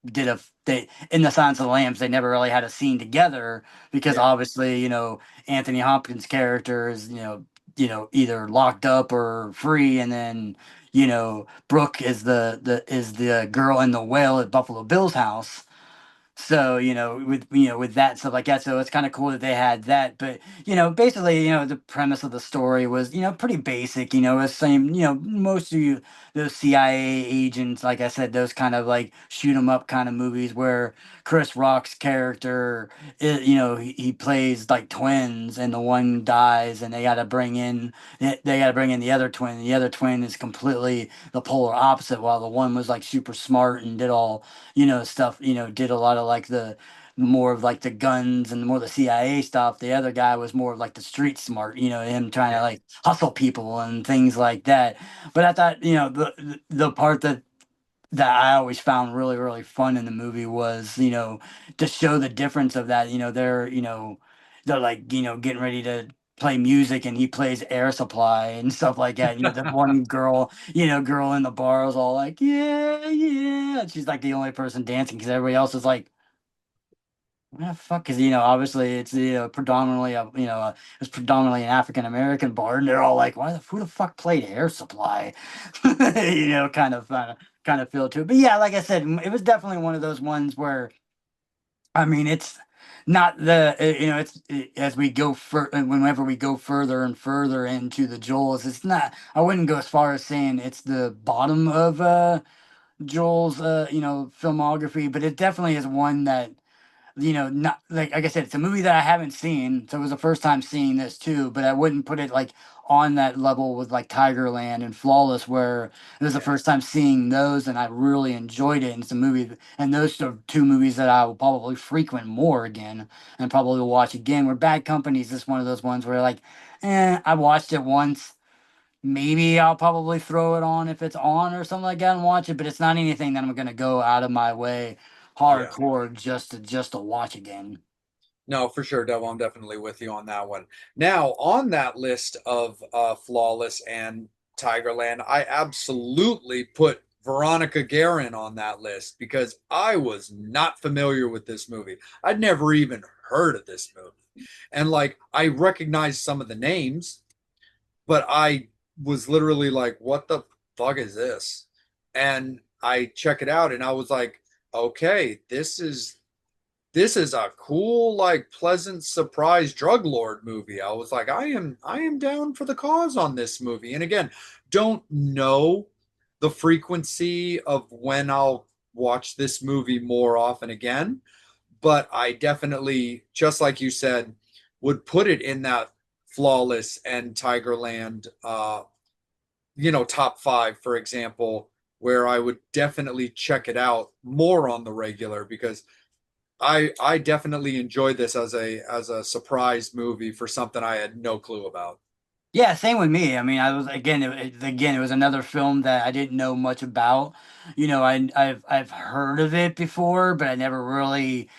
did they in the Silence of the Lambs, they never really had a scene together because Yeah. obviously, Anthony Hopkins' character is, either locked up or free, and then Brooke is the girl in the whale at Buffalo Bill's house. So, with that stuff like that, so it's kind of cool that they had that. But, basically, the premise of the story was, pretty basic, it's same, most of you those CIA agents, like I said, those kind of like shoot 'em up kind of movies where Chris Rock's character, he plays like twins and the one dies and they got to bring in the other twin. And the other twin is completely the polar opposite, while the one was like super smart and did all stuff, did a lot of like the more of like the guns and more the CIA stuff. The other guy was more of like the street smart, him trying to Yeah, like hustle people and things like that. But I thought, the part that I always found really, really fun in the movie was, to show the difference of that, they're like, getting ready to play music and he plays Air Supply and stuff like that. The one girl in the bar was all like, yeah, yeah. And she's like the only person dancing because everybody else is like, what the fuck? Because obviously it's predominantly it's predominantly an African American bar, and they're all like, who the fuck played Air Supply? Kind of feel to it. But yeah, like I said, it was definitely one of those ones where I mean, it's not as we go whenever we go further and further into the Joels, it's not. I wouldn't go as far as saying it's the bottom of Joel's filmography, but it definitely is one that not like I said, it's a movie that I haven't seen, so it was the first time seeing this too. But I wouldn't put it like on that level with like Tigerland and Flawless, where it was the yeah, first time seeing those, and I really enjoyed it. And it's a movie, and those are two movies that I will probably frequent more again, and probably will watch again. Where Bad Company is just one of those ones where like, I watched it once. Maybe I'll probably throw it on if it's on or something like that and watch it, but it's not anything that I'm gonna go out of my way yeah. hardcore just to watch again. No, for sure, Devil. I'm definitely with you on that one. Now, on that list of Flawless and Tigerland, I absolutely put Veronica Guerin on that list because I was not familiar with this movie. I'd never even heard of this movie. And like I recognized some of the names, but I was literally like, what the fuck is this? And I check it out and I was like, okay, this is a cool, like pleasant surprise drug lord movie. I was like, I am down for the cause on this movie. And again, don't know the frequency of when I'll watch this movie more often again, but I definitely, just like you said, would put it in that Flawless and Tigerland top five, for example, where I would definitely check it out more on the regular because I definitely enjoyed this as a surprise movie for something I had no clue about. Yeah, same with me. I mean, I was again, it was another film that I didn't know much about. I've heard of it before, but I never really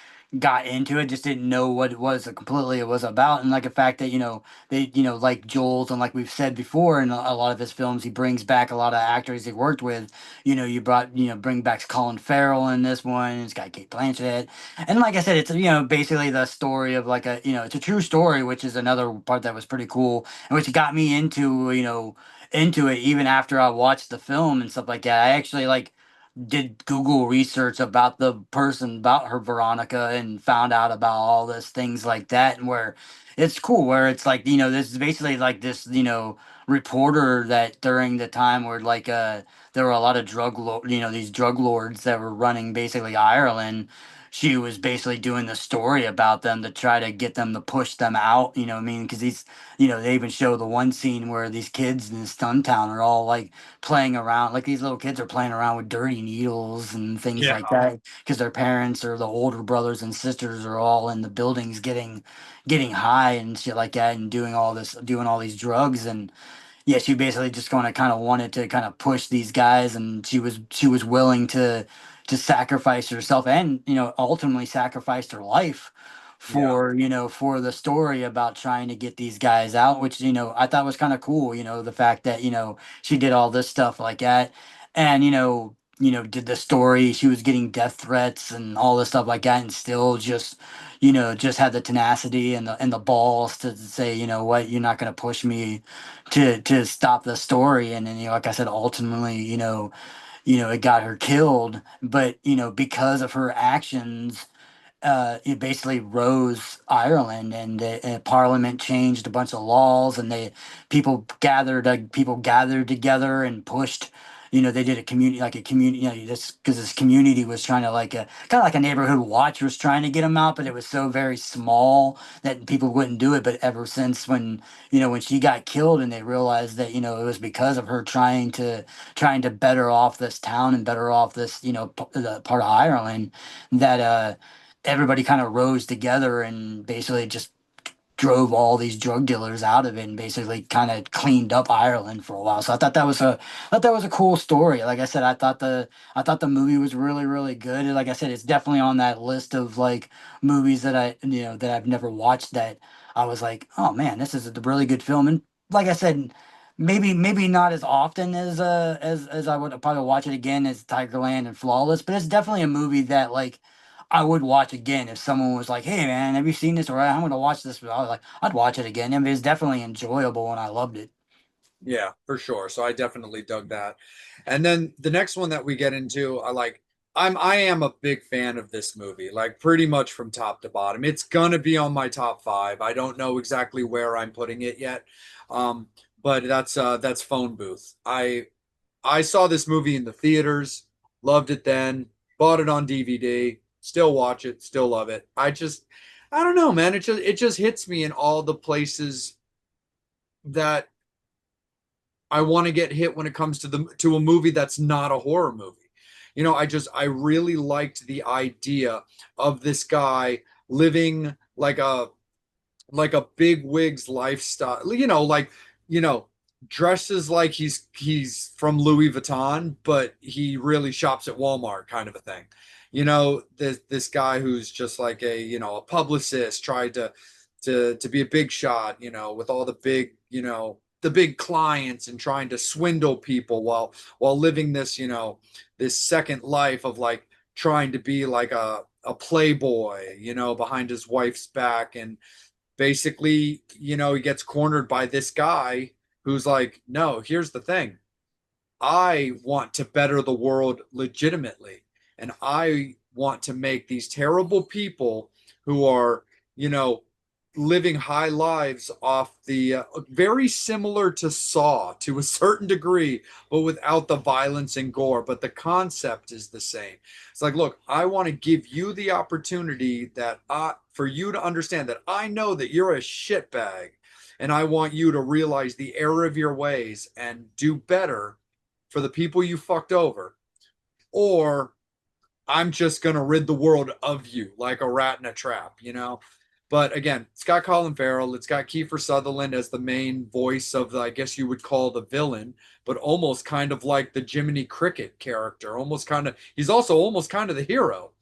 got into it. Just didn't know what it was about. And like the fact that they like Joel's and like we've said before in a lot of his films, he brings back a lot of actors he worked with. Bring back Colin Farrell in this one. It's got Kate Blanchett, and like I said, it's basically the story of like it's a true story, which is another part that was pretty cool and which got me into it even after I watched the film and stuff like that. I actually like did Google research about the person, about her Veronica, and found out about all this things like that, and where it's cool, where it's like this is basically like this reporter that during the time where like there were a lot of these drug lords that were running basically Ireland. She was basically doing the story about them to try to get them to push them out, what I mean? Because they even show the one scene where these kids in this town are all like playing around, like these little kids are playing around with dirty needles and things Yeah. like that, because their parents or the older brothers and sisters are all in the buildings getting high and shit like that and doing all these drugs. And yeah, she basically just kind of wanted to kind of push these guys, and she was willing to sacrifice herself and ultimately sacrificed her life Yeah. for the story about trying to get these guys out, which I thought was kind of cool. The fact that she did all this stuff like that, and did the story. She was getting death threats and all this stuff like that, and still just, just had the tenacity and the balls to say, you know what, you're not going to push me to stop the story. And then, like I said, ultimately, it got her killed. But, because of her actions, it basically rose Ireland, and Parliament changed a bunch of laws, and people gathered together and pushed. They did a community, just because this community was trying to, like, a kind of like a neighborhood watch was trying to get them out, but it was so very small that people wouldn't do it. But ever since when she got killed, and they realized that it was because of her trying to better off this town and better off this the part of Ireland, that everybody kind of rose together and basically just drove all these drug dealers out of it, and basically kind of cleaned up Ireland for a while. So I thought that was a cool story. Like I said, I thought the movie was really, really good. And like I said, it's definitely on that list of, like, movies that I've never watched, that I was like, oh man, this is a really good film. And like I said, maybe not as often as I would probably watch it again as Tigerland and Flawless, but it's definitely a movie that, like, I would watch again if someone was like, "Hey man, have you seen this?" Or "I'm going to watch this." I was like, I'd watch it again. I mean, it's definitely enjoyable, and I loved it. Yeah, for sure. So I definitely dug that. And then the next one that we get into, I am a big fan of this movie, like pretty much from top to bottom. It's gonna be on my top five. I don't know exactly where I'm putting it yet. Um, but that's Phone Booth. I saw this movie in the theaters, loved it then, bought it on DVD, still watch it, still love it. I don't know, man. It just hits me in all the places that I want to get hit when it comes to a movie that's not a horror movie. I really liked the idea of this guy living like a big wigs lifestyle. You know, dresses like he's from Louis Vuitton, but he really shops at Walmart, kind of a thing. This guy who's just like a publicist, tried to be a big shot, with all the big clients, and trying to swindle people while living this second life of, like, trying to be like a playboy, behind his wife's back. And basically, he gets cornered by this guy who's like, no, here's the thing. I want to better the world legitimately. And I want to make these terrible people who are, you know, living high lives off the very similar to Saw to a certain degree, but without the violence and gore. But the concept is the same. It's like, look, I want to give you the opportunity for you to understand that I know that you're a shitbag, and I want you to realize the error of your ways and do better for the people you fucked over, or I'm just gonna rid the world of you like a rat in a trap. But again, it's got Colin Farrell, it's got Kiefer Sutherland as the main voice of I guess you would call the villain, but almost kind of like the Jiminy Cricket character. He's also almost kind of the hero.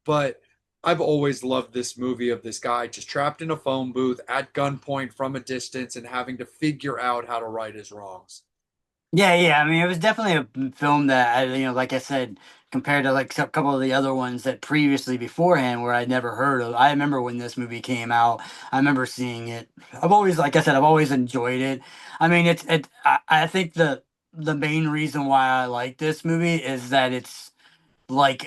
But I've always loved this movie of this guy just trapped in a phone booth at gunpoint from a distance and having to figure out how to right his wrongs. Yeah, yeah. I mean, it was definitely a film that like I said, compared to, like, a couple of the other ones that previously beforehand where I'd never heard of. I remember when this movie came out. I remember seeing it. Like I said, I've always enjoyed it. I mean, I think the main reason why I like this movie is that it's, like,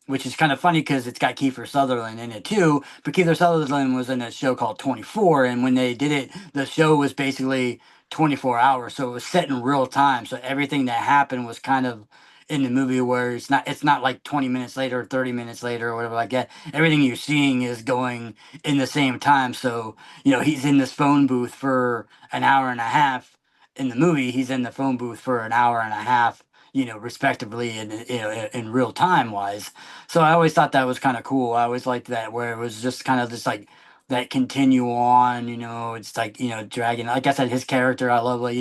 which is kind of funny because it's got Kiefer Sutherland in it too. But Kiefer Sutherland was in a show called 24, and when they did it, the show was basically 24 hours, so it was set in real time. So everything that happened was kind of in the movie, where it's not like 20 minutes later or 30 minutes later or whatever like that. Everything you're seeing is going in the same time. So he's in this phone booth for an hour and a half. In the movie, he's in the phone booth for an hour and a half, respectively, in in real time wise. So I always thought that was kind of cool. I always liked that, where it was just kind of just like that continue on. It's like, dragging. Like I said, his character, I love, like,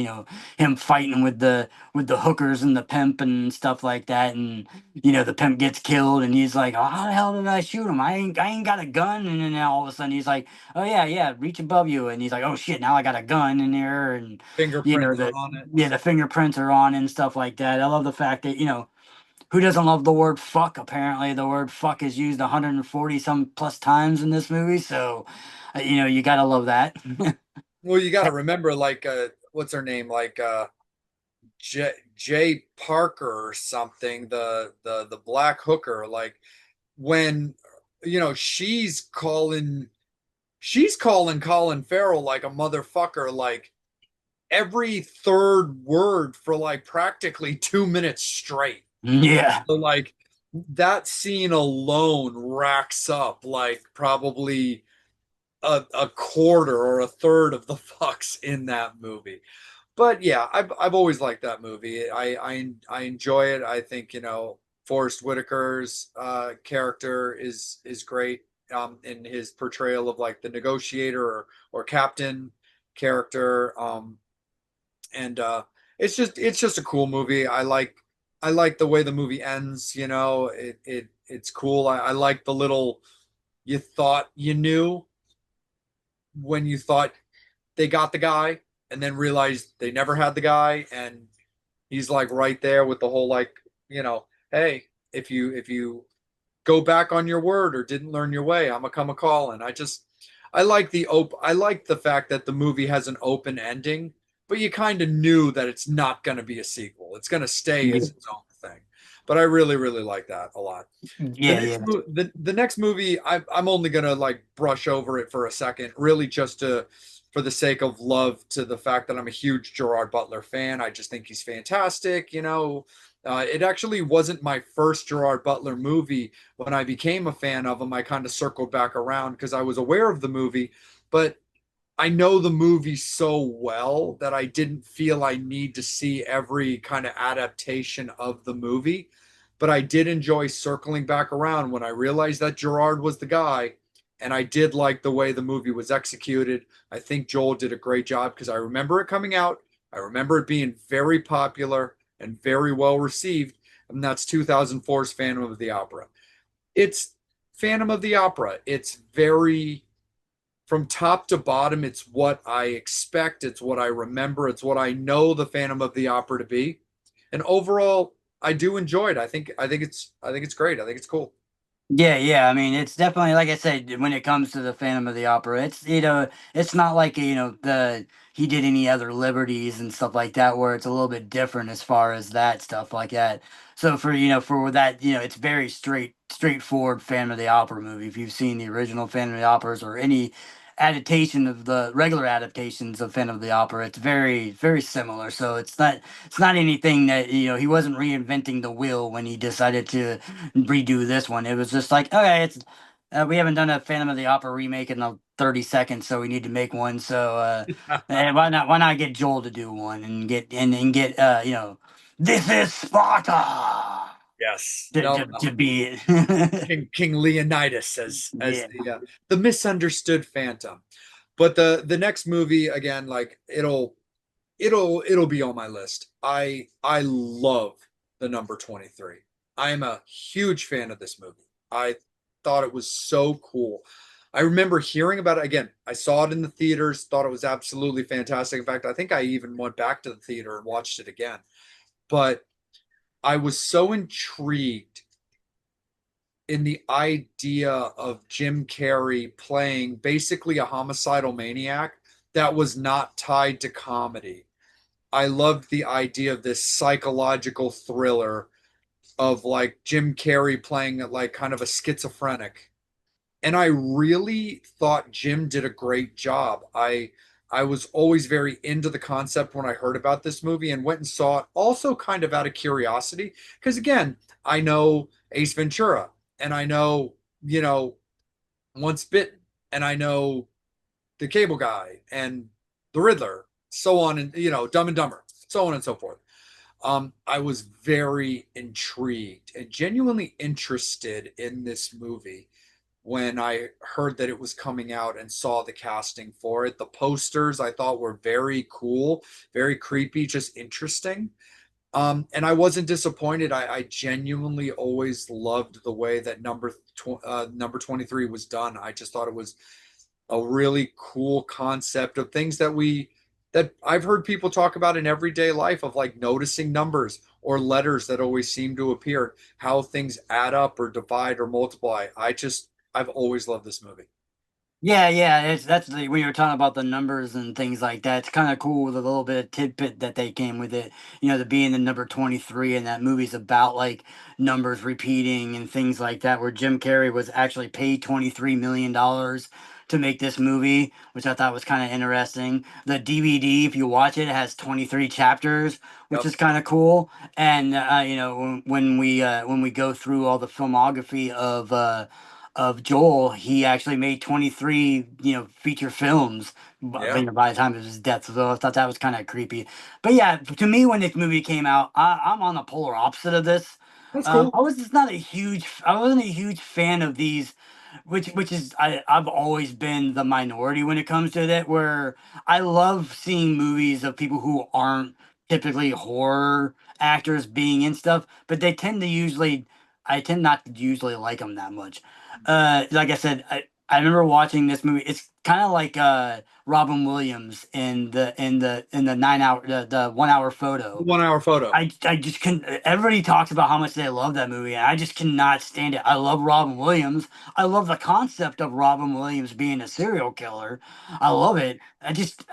him fighting with the hookers and the pimp and stuff like that, and the pimp gets killed, and he's like, "Oh, how the hell did I shoot him? I ain't got a gun." And then all of a sudden he's like, "Oh yeah, yeah, reach above you," and he's like, "Oh shit, now I got a gun in there," and Fingerprints the on it. yeah, the fingerprints are on and stuff like that. I love the fact that, who doesn't love the word fuck? Apparently, the word fuck is used 140 some plus times in this movie, so you gotta love that. Well, you got to remember, like, what's her name? Like, Jay Parker or something, the black hooker. Like, when she's calling Colin Farrell like a motherfucker, like every third word for like practically 2 minutes straight. Yeah. So like that scene alone racks up like probably a quarter or a third of the fucks in that movie. But yeah, I've always liked that movie. I enjoy it. I think Forrest Whitaker's character is great in his portrayal of like the negotiator or captain character. And it's just a cool movie. I like the way the movie ends. It's cool. I like the little you thought you knew when you thought they got the guy and then realized they never had the guy, and he's like right there with the whole like, hey, if you go back on your word or didn't learn your way, I'm gonna come a call. And I like the fact that the movie has an open ending, but you kind of knew that it's not gonna be a sequel. It's gonna stay as its own thing. But I really, really like that a lot. The Yeah, next yeah. the next movie, I'm only gonna like brush over it for a second, really just to for the sake of love to the fact that I'm a huge Gerard Butler fan. I just think he's fantastic. It actually wasn't my first Gerard Butler movie. When I became a fan of him, I kind of circled back around because I was aware of the movie, but I know the movie so well that I didn't feel I need to see every kind of adaptation of the movie. But I did enjoy circling back around when I realized that Gerard was the guy. And I did like the way the movie was executed. I think Joel did a great job because I remember it coming out. I remember it being very popular and very well received. And that's 2004's Phantom of the Opera. It's Phantom of the Opera. It's very from top to bottom, it's what I expect, it's what I remember, it's what I know the Phantom of the Opera to be. And overall, I do enjoy it. I think it's great. I think it's cool. Yeah, yeah. I mean, it's definitely like I said, when it comes to the Phantom of the Opera, it's not like the he did any other liberties and stuff like that, where it's a little bit different as far as that stuff like that. So for that, it's very straightforward Phantom of the Opera movie. If you've seen the original Phantom of the Operas or any adaptation of the regular adaptations of Phantom of the Opera, it's very, very similar. So it's not anything that he wasn't reinventing the wheel when he decided to redo this one. It was just like, okay, it's we haven't done a Phantom of the Opera remake in 30 seconds, so we need to make one. So why not get Joel to do one and get this is Sparta Yes. to No, to, no. to be it. King Leonidas as Yeah. the misunderstood Phantom. But the next movie again, like it'll be on my list. I love the number 23. I am a huge fan of this movie. I thought it was so cool. I remember hearing about it again. I saw it in the theaters, thought it was absolutely fantastic. In fact, I think I even went back to the theater and watched it again. But I was so intrigued in the idea of Jim Carrey playing basically a homicidal maniac that was not tied to comedy. I loved the idea of this psychological thriller of like Jim Carrey playing like kind of a schizophrenic. And I really thought Jim did a great job. I was always very into the concept when I heard about this movie and went and saw it also kind of out of curiosity because again, I know Ace Ventura and I know, you know, Once Bitten and I know the Cable Guy and the Riddler, so on and Dumb and Dumber, so on and so forth. I was very intrigued and genuinely interested in this movie when I heard that it was coming out and saw the casting for it. The posters I thought were very cool, very creepy, just interesting. And I wasn't disappointed. I genuinely always loved the way that number 23 was done. I just thought it was a really cool concept of things that we that I've heard people talk about in everyday life of like noticing numbers or letters that always seem to appear, how things add up or divide or multiply. I've always loved this movie. Yeah, yeah, that's when you were talking about the numbers and things like that. It's kind of cool with a little bit of tidbit that they came with it. You know, the being the number 23 and that movie's about like numbers repeating and things like that, where Jim Carrey was actually paid $23 million to make this movie, which I thought was kind of interesting. The DVD, if you watch it, has 23 chapters, which Yep. is kind of cool. And you know, when we go through all the filmography of Joel, he actually made 23, you know, feature films, Yeah. by the time of his death. So I thought that was kind of creepy. But yeah, to me, when this movie came out, I'm on the polar opposite of this. That's cool. I was just not a huge, I wasn't a huge fan of these, which is I've always been the minority when it comes to that. Where I love seeing movies of people who aren't typically horror actors being in stuff, but they tend to usually, I tend not to usually like them that much. Like I said, I remember watching this movie. It's kind of like Robin Williams in the 9 hour the 1 hour photo. 1 hour photo. I just can. Everybody talks about how much they love that movie, and I just cannot stand it. I love Robin Williams. I love the concept of Robin Williams being a serial killer. I love it. I just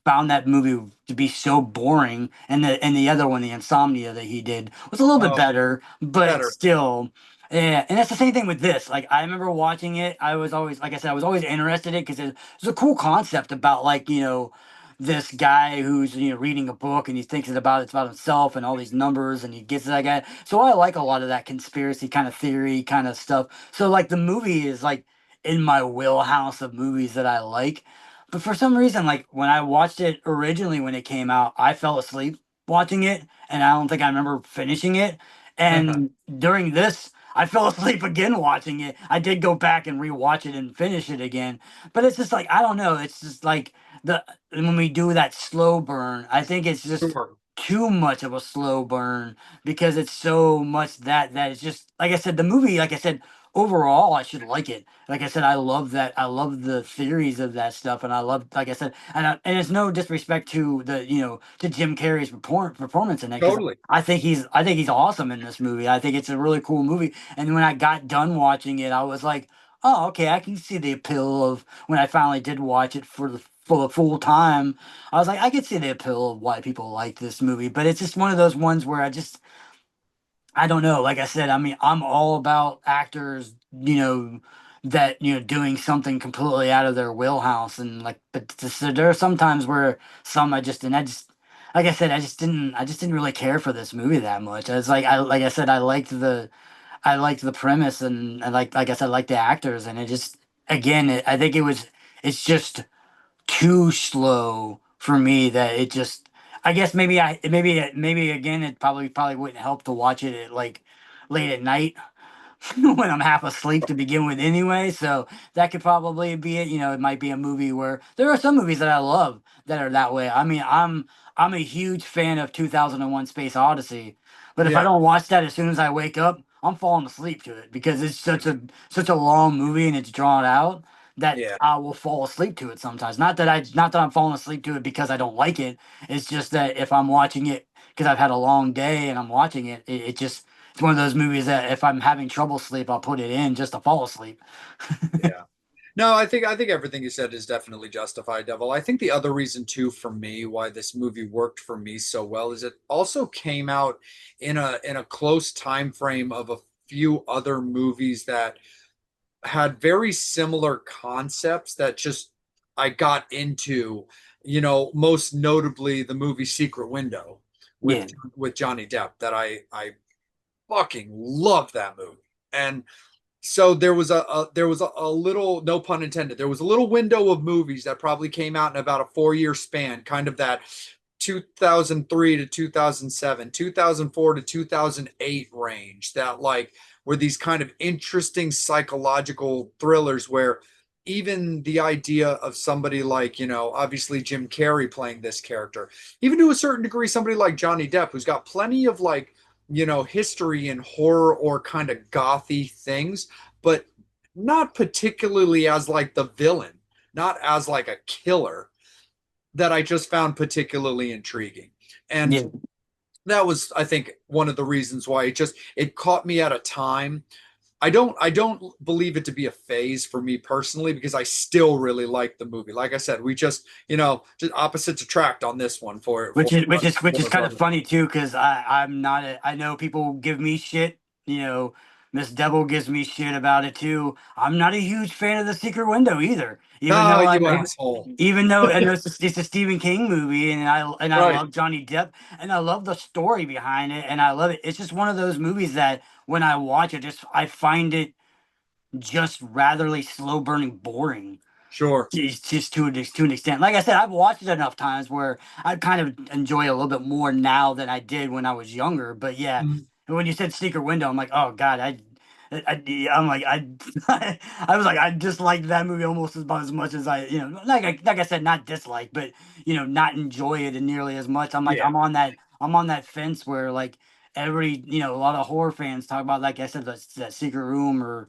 found that movie to be so boring, and the other one, the Insomnia that he did, was a little bit Oh, better, but better. still. Yeah, and that's the same thing with this. Like I remember watching it, I was always, like I said, I was always interested in it because it's a cool concept about like, you know, this guy who's, you know, reading a book and he thinks it's about himself and all these numbers and he gets that guy. So I like a lot of that conspiracy kind of theory kind of stuff. So like the movie is like in my wheelhouse of movies that I like. But for some reason, like when I watched it originally when it came out, I fell asleep watching it and I don't think I remember finishing it. And during this, I fell asleep again watching it. I did go back and rewatch it and finish it again. But it's just like I don't know. It's just like the when we do that slow burn, I think it's just Sure. too much of a slow burn because it's so much that it's just like I said, the movie, like I said, overall I should like it. Like I said, I love that. I love the theories of that stuff, and I love, like I said, and it's no disrespect to the, you know, to Jim Carrey's performance in it because Totally. I think he's awesome in this movie. I think it's a really cool movie. And when I got done watching it, I was like, oh, okay, I can see the appeal of when I finally did watch it for the full time. I was like, I could see the appeal of why people like this movie, but it's just one of those ones where I don't know. Like I said, I mean, I'm all about actors, you know, that, you know, doing something completely out of their wheelhouse, and like, but so there are some times where some I just, like I said, I just didn't really care for this movie that much. I was like, like I said, I liked the premise, and I like I said, I liked the actors, and it just, again, I think it's just too slow for me that it just, I guess maybe again it probably wouldn't help to watch it at like late at night when I'm half asleep to begin with anyway. So that could probably be it. You know, it might be a movie where there are some movies that I love that are that way. I mean, I'm a huge fan of 2001 Space Odyssey, but if I Yeah. don't watch that as soon as I wake up, I'm falling asleep to it because it's such a long movie and it's drawn out that Yeah. I will fall asleep to it sometimes. Not that I'm falling asleep to it because I don't like it. It's just that if I'm watching it because I've had a long day and I'm watching it, it just, it's one of those movies that if I'm having trouble sleep, I'll put it in just to fall asleep. Yeah. No, I think everything you said is definitely justified, Devil. I think the other reason too for me why this movie worked for me so well is it also came out in a close time frame of a few other movies that had very similar concepts that just I got into, you know, most notably the movie Secret Window Yeah, with Johnny Depp that I fucking love that movie. And so there was a little, no pun intended, there was a little window of movies that probably came out in about a 4 year span, kind of that 2003 to 2007, 2004 to 2008 range, that like were these kind of interesting psychological thrillers where even the idea of somebody like, you know, obviously Jim Carrey playing this character, even to a certain degree, somebody like Johnny Depp, who's got plenty of like, you know, history in horror or kind of gothy things, but not particularly as like the villain, not as like a killer. that I just found particularly intriguing. And Yeah. that was, I think, one of the reasons why it caught me at a time. I don't believe it to be a phase for me personally, because I still really like the movie. Like I said, we just, just opposites attract on this one for Which is Warner kind of Brothers. funny too, because I'm not I know people give me shit, Miss Devil gives me shit about it too. I'm not a huge fan of The Secret Window either, even No, though you asshole. even though I know it's a Stephen King movie, and I Right. love Johnny Depp, and I love the story behind it, and I love it. It's just one of those movies that when I watch it, just I find it just ratherly slow burning boring. Sure. It's just to an extent. Like I said, I've watched it enough times where I kind of enjoy it a little bit more now than I did when I was younger. But yeah, Mhm. when you said Secret Window, I'm like, oh God, I'm like, I was like, I disliked that movie almost about as much as like I said, not dislike, but not enjoy it nearly as much. I'm like, Yeah. I'm on that fence where like a lot of horror fans talk about, like I said, that Secret Room or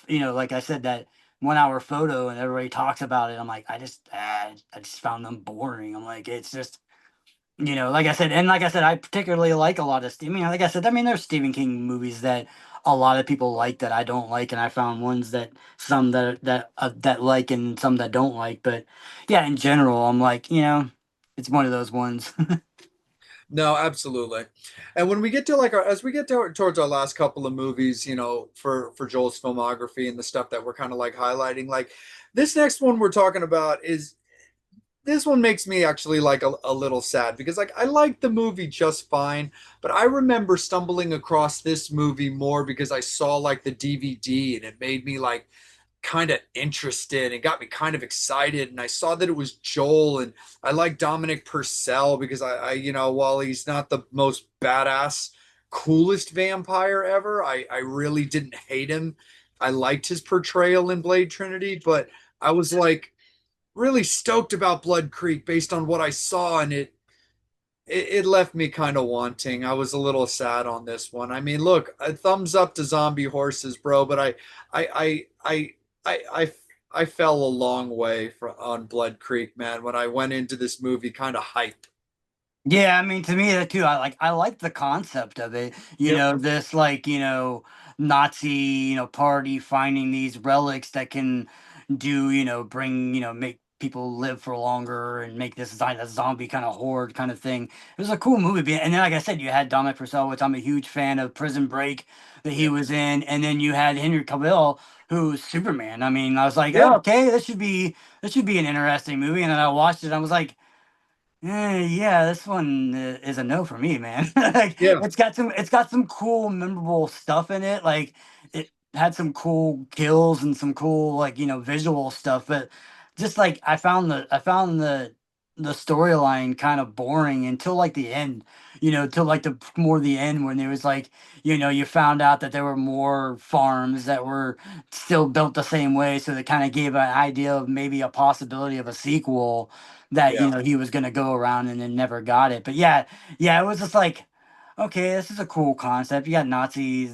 like I said, that 1 hour photo, and everybody talks about it. I'm like, I just found them boring. I'm like, it's just, like I said, I particularly like a lot of like I said, I mean, there's Stephen King movies that a lot of people like that I don't like, and I found ones that some that like and some that don't like. But yeah, in general, I'm like, it's one of those ones. No, absolutely. And when we get to like as we get towards our last couple of movies, for Joel's filmography and the stuff that we're kind of like highlighting, like this next one we're talking about is this one makes me actually like a little sad, because like I liked the movie just fine, but I remember stumbling across this movie more because I saw like the DVD, and it made me like kind of interested and got me kind of excited. And I saw that it was Joel, and I like Dominic Purcell because while he's not the most badass, coolest vampire ever, I really didn't hate him. I liked his portrayal in Blade Trinity, but I was like really stoked about Blood Creek based on what I saw, and it left me kind of wanting. I was a little sad on this one. I mean, look, a thumbs up to Zombie Horses, bro, but I, I, I, I, I fell a long way on Blood Creek, man. When I went into this movie, kind of hype. Yeah, I mean, to me that too. I like the concept of it. Yep. This like Nazi party finding these relics that can bring make people live for longer and make this a zombie kind of horde kind of thing. It was a cool movie, and then like I said, you had Dominic Purcell, which I'm a huge fan of Prison Break that he Yep. was in, and then you had Henry Cavill, who's Superman. I mean, I was like, Yeah. oh, okay, this should be an interesting movie, and then I watched it, and I was like. Yeah, this one is a no for me, man. Like Yeah. it's got some cool, memorable stuff in it. Like it had some cool kills and some cool visual stuff, but just like I found the storyline kind of boring until like the end. Till like the more the end when there was like you found out that there were more farms that were still built the same way, so they kind of gave an idea of maybe a possibility of a sequel that Yeah. he was gonna go around and then never got it. But yeah, yeah, it was just like, okay, this is a cool concept. You got Nazi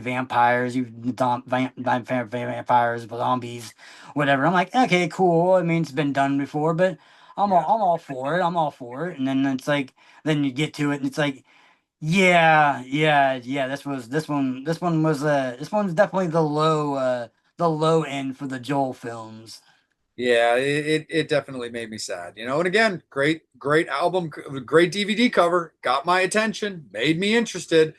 vampires, vampires, zombies, whatever. I'm like, okay, cool. I mean, it's been done before, but Yeah. I'm all for it. I'm all for it. And then it's like, then you get to it, and it's like, yeah, yeah, yeah. This one's definitely the low end for the Joel films. Yeah, it definitely made me sad, And again, great album, great DVD cover, got my attention, made me interested.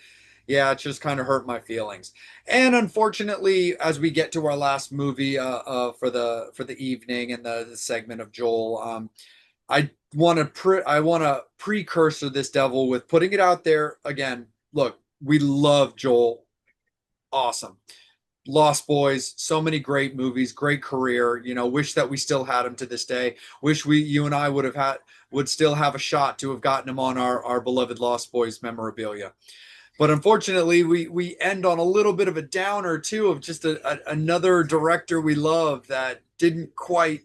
Yeah, it just kind of hurt my feelings. And unfortunately, as we get to our last movie for the evening and the segment of Joel, I want to precursor this devil with putting it out there again. Look, we love Joel, awesome. Lost Boys, so many great movies, great career. Wish that we still had him to this day. Wish you and I would still have a shot to have gotten him on our beloved Lost Boys memorabilia. But unfortunately, we end on a little bit of a downer too, of just another director we love that didn't quite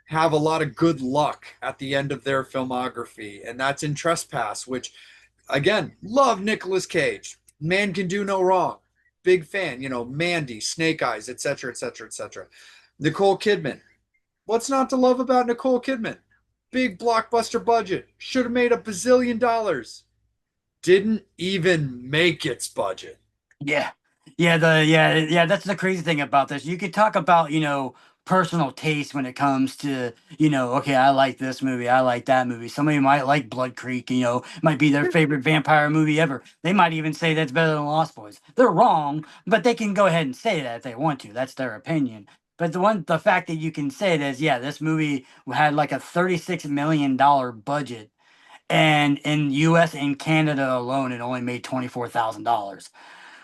have a lot of good luck at the end of their filmography, and that's in Trespass, which again, love Nicolas Cage. Man can do no wrong. Big fan, Mandy, Snake Eyes, etc., etc., etc. Nicole Kidman. What's not to love about Nicole Kidman? big blockbuster budget, should have made a bazillion dollars, didn't even make its budget. Yeah. Yeah, that's the crazy thing about this. You could talk about, personal taste when it comes to, okay, I like this movie, I like that movie. Somebody might like Blood Creek, might be their favorite vampire movie ever. They might even say that's better than Lost Boys. They're wrong, but they can go ahead and say that if they want to. That's their opinion. But the fact that you can say it is, yeah, this movie had like a $36 million budget, and in US and Canada alone, it only made $24,000,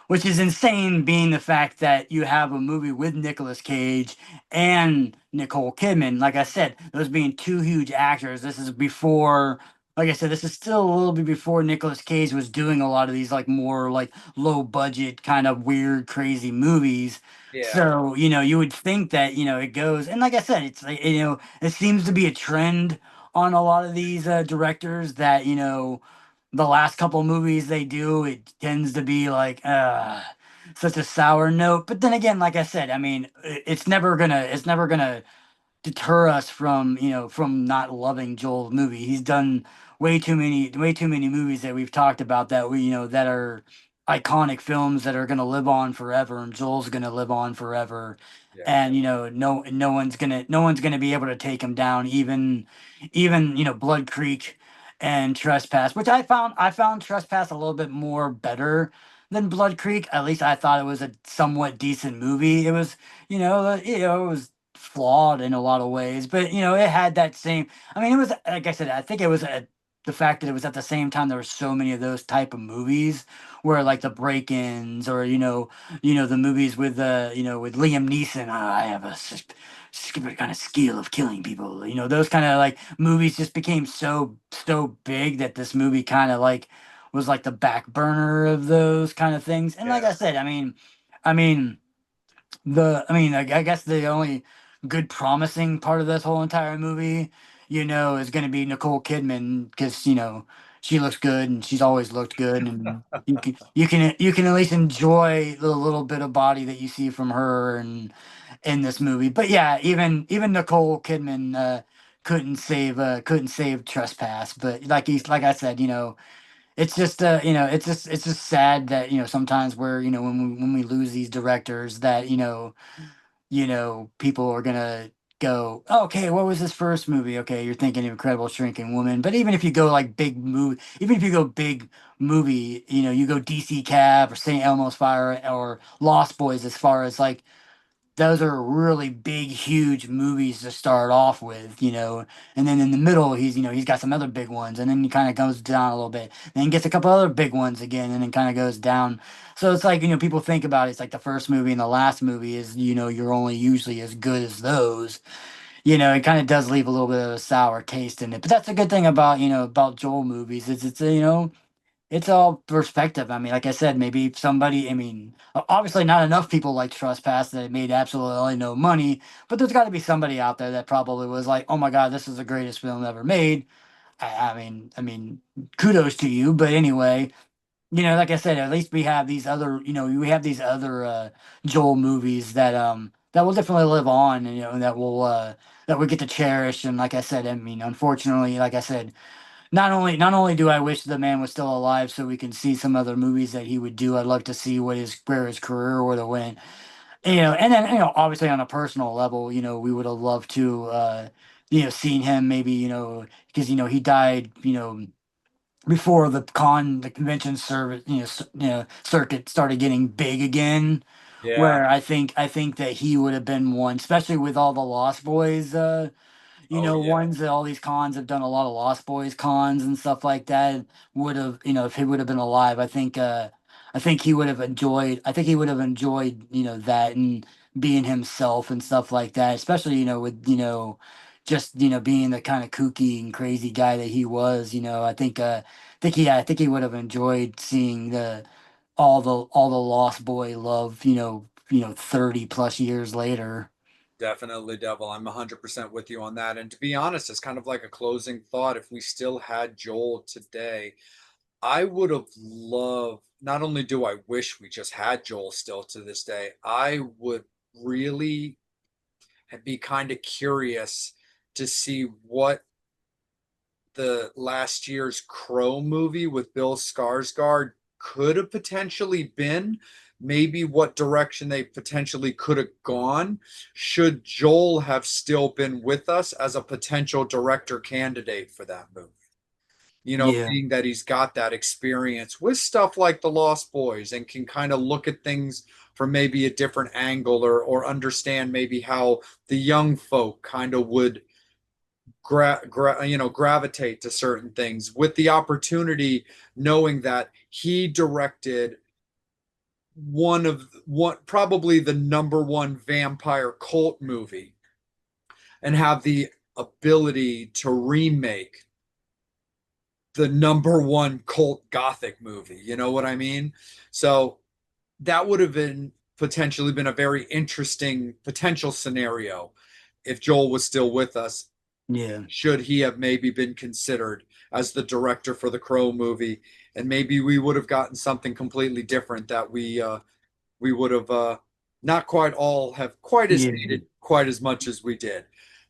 which is insane, being the fact that you have a movie with Nicolas Cage and Nicole Kidman. Like I said, those being two huge actors. This is before, like I said, this is still a little bit before Nicolas Cage was doing a lot of these like more like low budget kind of weird crazy movies. Yeah, So, you would think that, it goes, and like I said, it's like, it seems to be a trend on a lot of these directors that, the last couple movies they do, it tends to be like such a sour note. But then again, like I said, I mean, it's never gonna deter us from, from not loving Joel's movie. He's done way too many movies that we've talked about that that are iconic films that are gonna live on forever, and Joel's gonna live on forever. yeah, And no one's gonna be able to take him down, even Blood Creek and Trespass, which I found Trespass a little bit more better than Blood Creek. At least I thought it was a somewhat decent movie. It was, it was flawed in a lot of ways, but it had that same. I mean, it was, like I said, I think it was the fact that it was at the same time there were so many of those type of movies where like the break-ins, or the movies with with Liam Neeson. I have a kind of skill of killing people. Those kind of like movies just became so big that this movie kind of like was like the back burner of those kind of things. And like yeah. I said, I mean I guess the only good promising part of this whole entire movie, is going to be Nicole Kidman, because she looks good and she's always looked good, and you can at least enjoy the little bit of body that you see from her and in this movie. But yeah, even Nicole Kidman couldn't save Trespass. But like I said, it's just it's just sad that sometimes where when we lose these directors that people are gonna go, okay, what was this first movie? Okay, you're thinking Incredible Shrinking Woman. But even if you go like big movie, even if you go big movie, you go DC Cab or St. Elmo's Fire or Lost Boys, as far as like those are really big, huge movies to start off with, and then in the middle, he's got some other big ones, and then he kind of goes down a little bit, then gets a couple other big ones again, and then kind of goes down. So it's like, people think about it, it's like the first movie and the last movie is, you're only usually as good as those. It kind of does leave a little bit of a sour taste in it, but that's a good thing about, about Joel movies, is it's all perspective. I mean, like I said, maybe somebody, I mean, obviously not enough people like Trespass that it made absolutely no money, but there's got to be somebody out there that probably was like, oh my God, this is the greatest film ever made. I mean, kudos to you. But anyway, like I said, at least we have these other Joel movies that will definitely live on, and that we get to cherish. And like I said, I mean, unfortunately, like I said, not only do I wish the man was still alive so we can see some other movies that he would do, I'd love to see where his career would have went. And then obviously on a personal level, we would have loved to seen him maybe, because he died, before the convention service, circuit started getting big again, Yeah. where I think that he would have been one, especially with all the Lost Boys Oh yeah. ones that all these cons have done, a lot of Lost Boys cons and stuff like that. Would have, if he would have been alive, I think he would have enjoyed, that, and being himself and stuff like that, especially, with, just, being the kind of kooky and crazy guy that he was. I think he would have enjoyed seeing all the Lost Boy love, 30 plus years later. Definitely, Devil. I'm 100% with you on that. And to be honest, it's kind of like a closing thought. If we still had Joel today, I would have loved, not only do I wish we just had Joel still to this day, I would really be kind of curious to see what the last year's Crow movie with Bill Skarsgård could have potentially been, maybe what direction they potentially could have gone, should Joel have still been with us as a potential director candidate for that movie. Yeah, Being that he's got that experience with stuff like The Lost Boys and can kind of look at things from maybe a different angle, or understand maybe how the young folk kind of would gravitate to certain things, with the opportunity, knowing that he directed one probably the number one vampire cult movie, and have the ability to remake the number one cult gothic movie. You know what I mean? So that would have been potentially been a very interesting potential scenario if Joel was still with us. yeah, Should he have maybe been considered as the director for the Crow movie, and maybe we would have gotten something completely different that we would have not quite all have quite as yeah. hated quite as much as we did.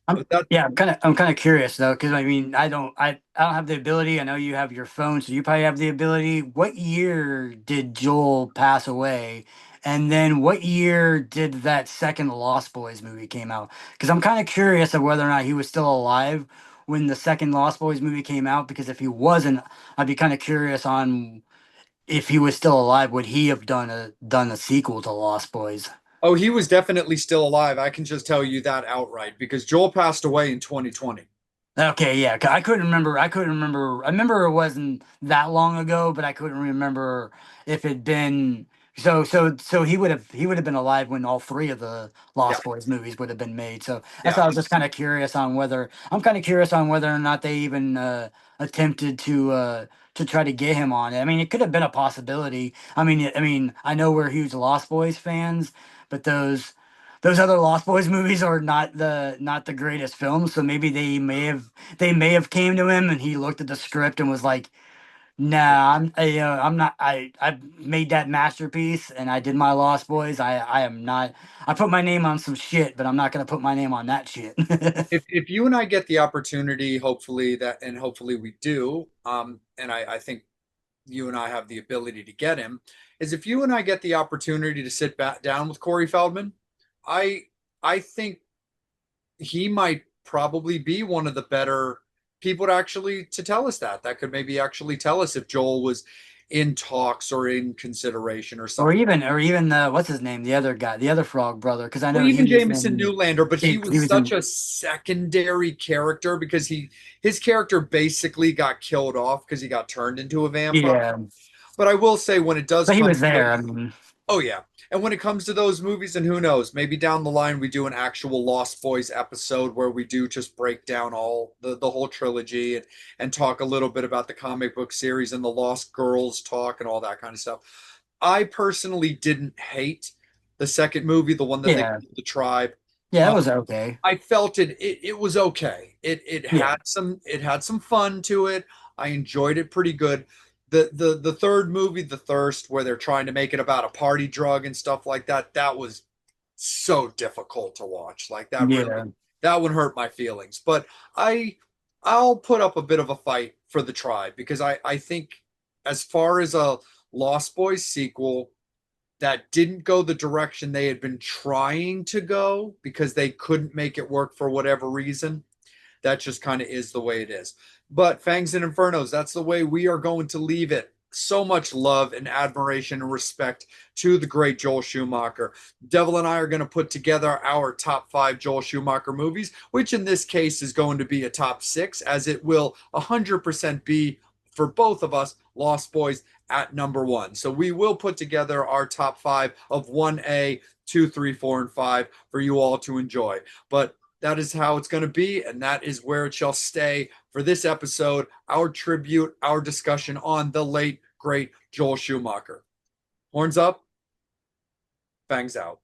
I'm But that yeah, I'm kind of curious though, because I mean, I don't have the ability. I know you have your phone, so you probably have the ability. What year did Joel pass away? And then what year did that second Lost Boys movie came out? Because I'm kind of curious of whether or not he was still alive when the second Lost Boys movie came out. Because if he wasn't, I'd be kind of curious on if he was still alive, would he have done a sequel to Lost Boys? Oh, he was definitely still alive. I can just tell you that outright because Joel passed away in 2020. Okay, yeah, 'cause I couldn't remember. I couldn't remember. I remember it wasn't that long ago, but I couldn't remember if it'd been so he would have been alive when all three of the Yeah, Lost Boys movies would have been made. So that's yeah. why I was just kind of curious on whether or not they even attempted to try to get him on it. I mean, it could have been a possibility. I mean, I know we're huge Lost Boys fans, but those other Lost Boys movies are not the greatest films. So maybe they may have came to him and he looked at the script and was like, "Nah, I'm not. I made that masterpiece and I did my Lost Boys. I am not. I put my name on some shit, but I'm not gonna put my name on that shit." If you and I get the opportunity, hopefully that, and hopefully we do, and I think you and I have the ability to get him, is if you and I get the opportunity to sit back down with Corey Feldman, I I think he might probably be one of the better people to actually to tell us that could maybe actually tell us if Joel was in talks or in consideration or Or something. even, or even the what's his name, the other guy, the other Frog brother, because I Well, know even he was Jameson in. Newlander, but he He was was such in. a secondary character because his character basically got killed off because he got turned into a vampire. Yeah, But I will say when it does but he come was to there. I those, mean, oh yeah. And when it comes to those movies, and who knows, maybe down the line we do an actual Lost Boys episode where we do just break down all the whole trilogy, and talk a little bit about the comic book series and the Lost Girls talk and all that kind of stuff. I personally didn't hate the second movie, the one that they yeah, called The Tribe. yeah, that Uh, was okay. I felt it was okay. Yeah, It had some fun to it. I enjoyed it pretty good. The third movie, The Thirst, where they're trying to make it about a party drug and stuff like that, that was so difficult to watch. Like yeah, that one hurt my feelings. But I I'll put up a bit of a fight for The Tribe because I think as far as a Lost Boys sequel that didn't go the direction they had been trying to go because they couldn't make it work for whatever reason. That just kind of is the way it is. But Fangs and Infernos, that's the way we are going to leave it. So much love and admiration and respect to the great Joel Schumacher. Devil and I are going to put together our top five Joel Schumacher movies, which in this case is going to be a top six, as it will 100% be for both of us, Lost Boys at number one. So we will put together our top five of 1A, 2, 3, 4, and 5 for you all to enjoy. But that is how it's going to be, and that is where it shall stay for this episode, our tribute, our discussion on the late, great Joel Schumacher. Horns up, fangs out.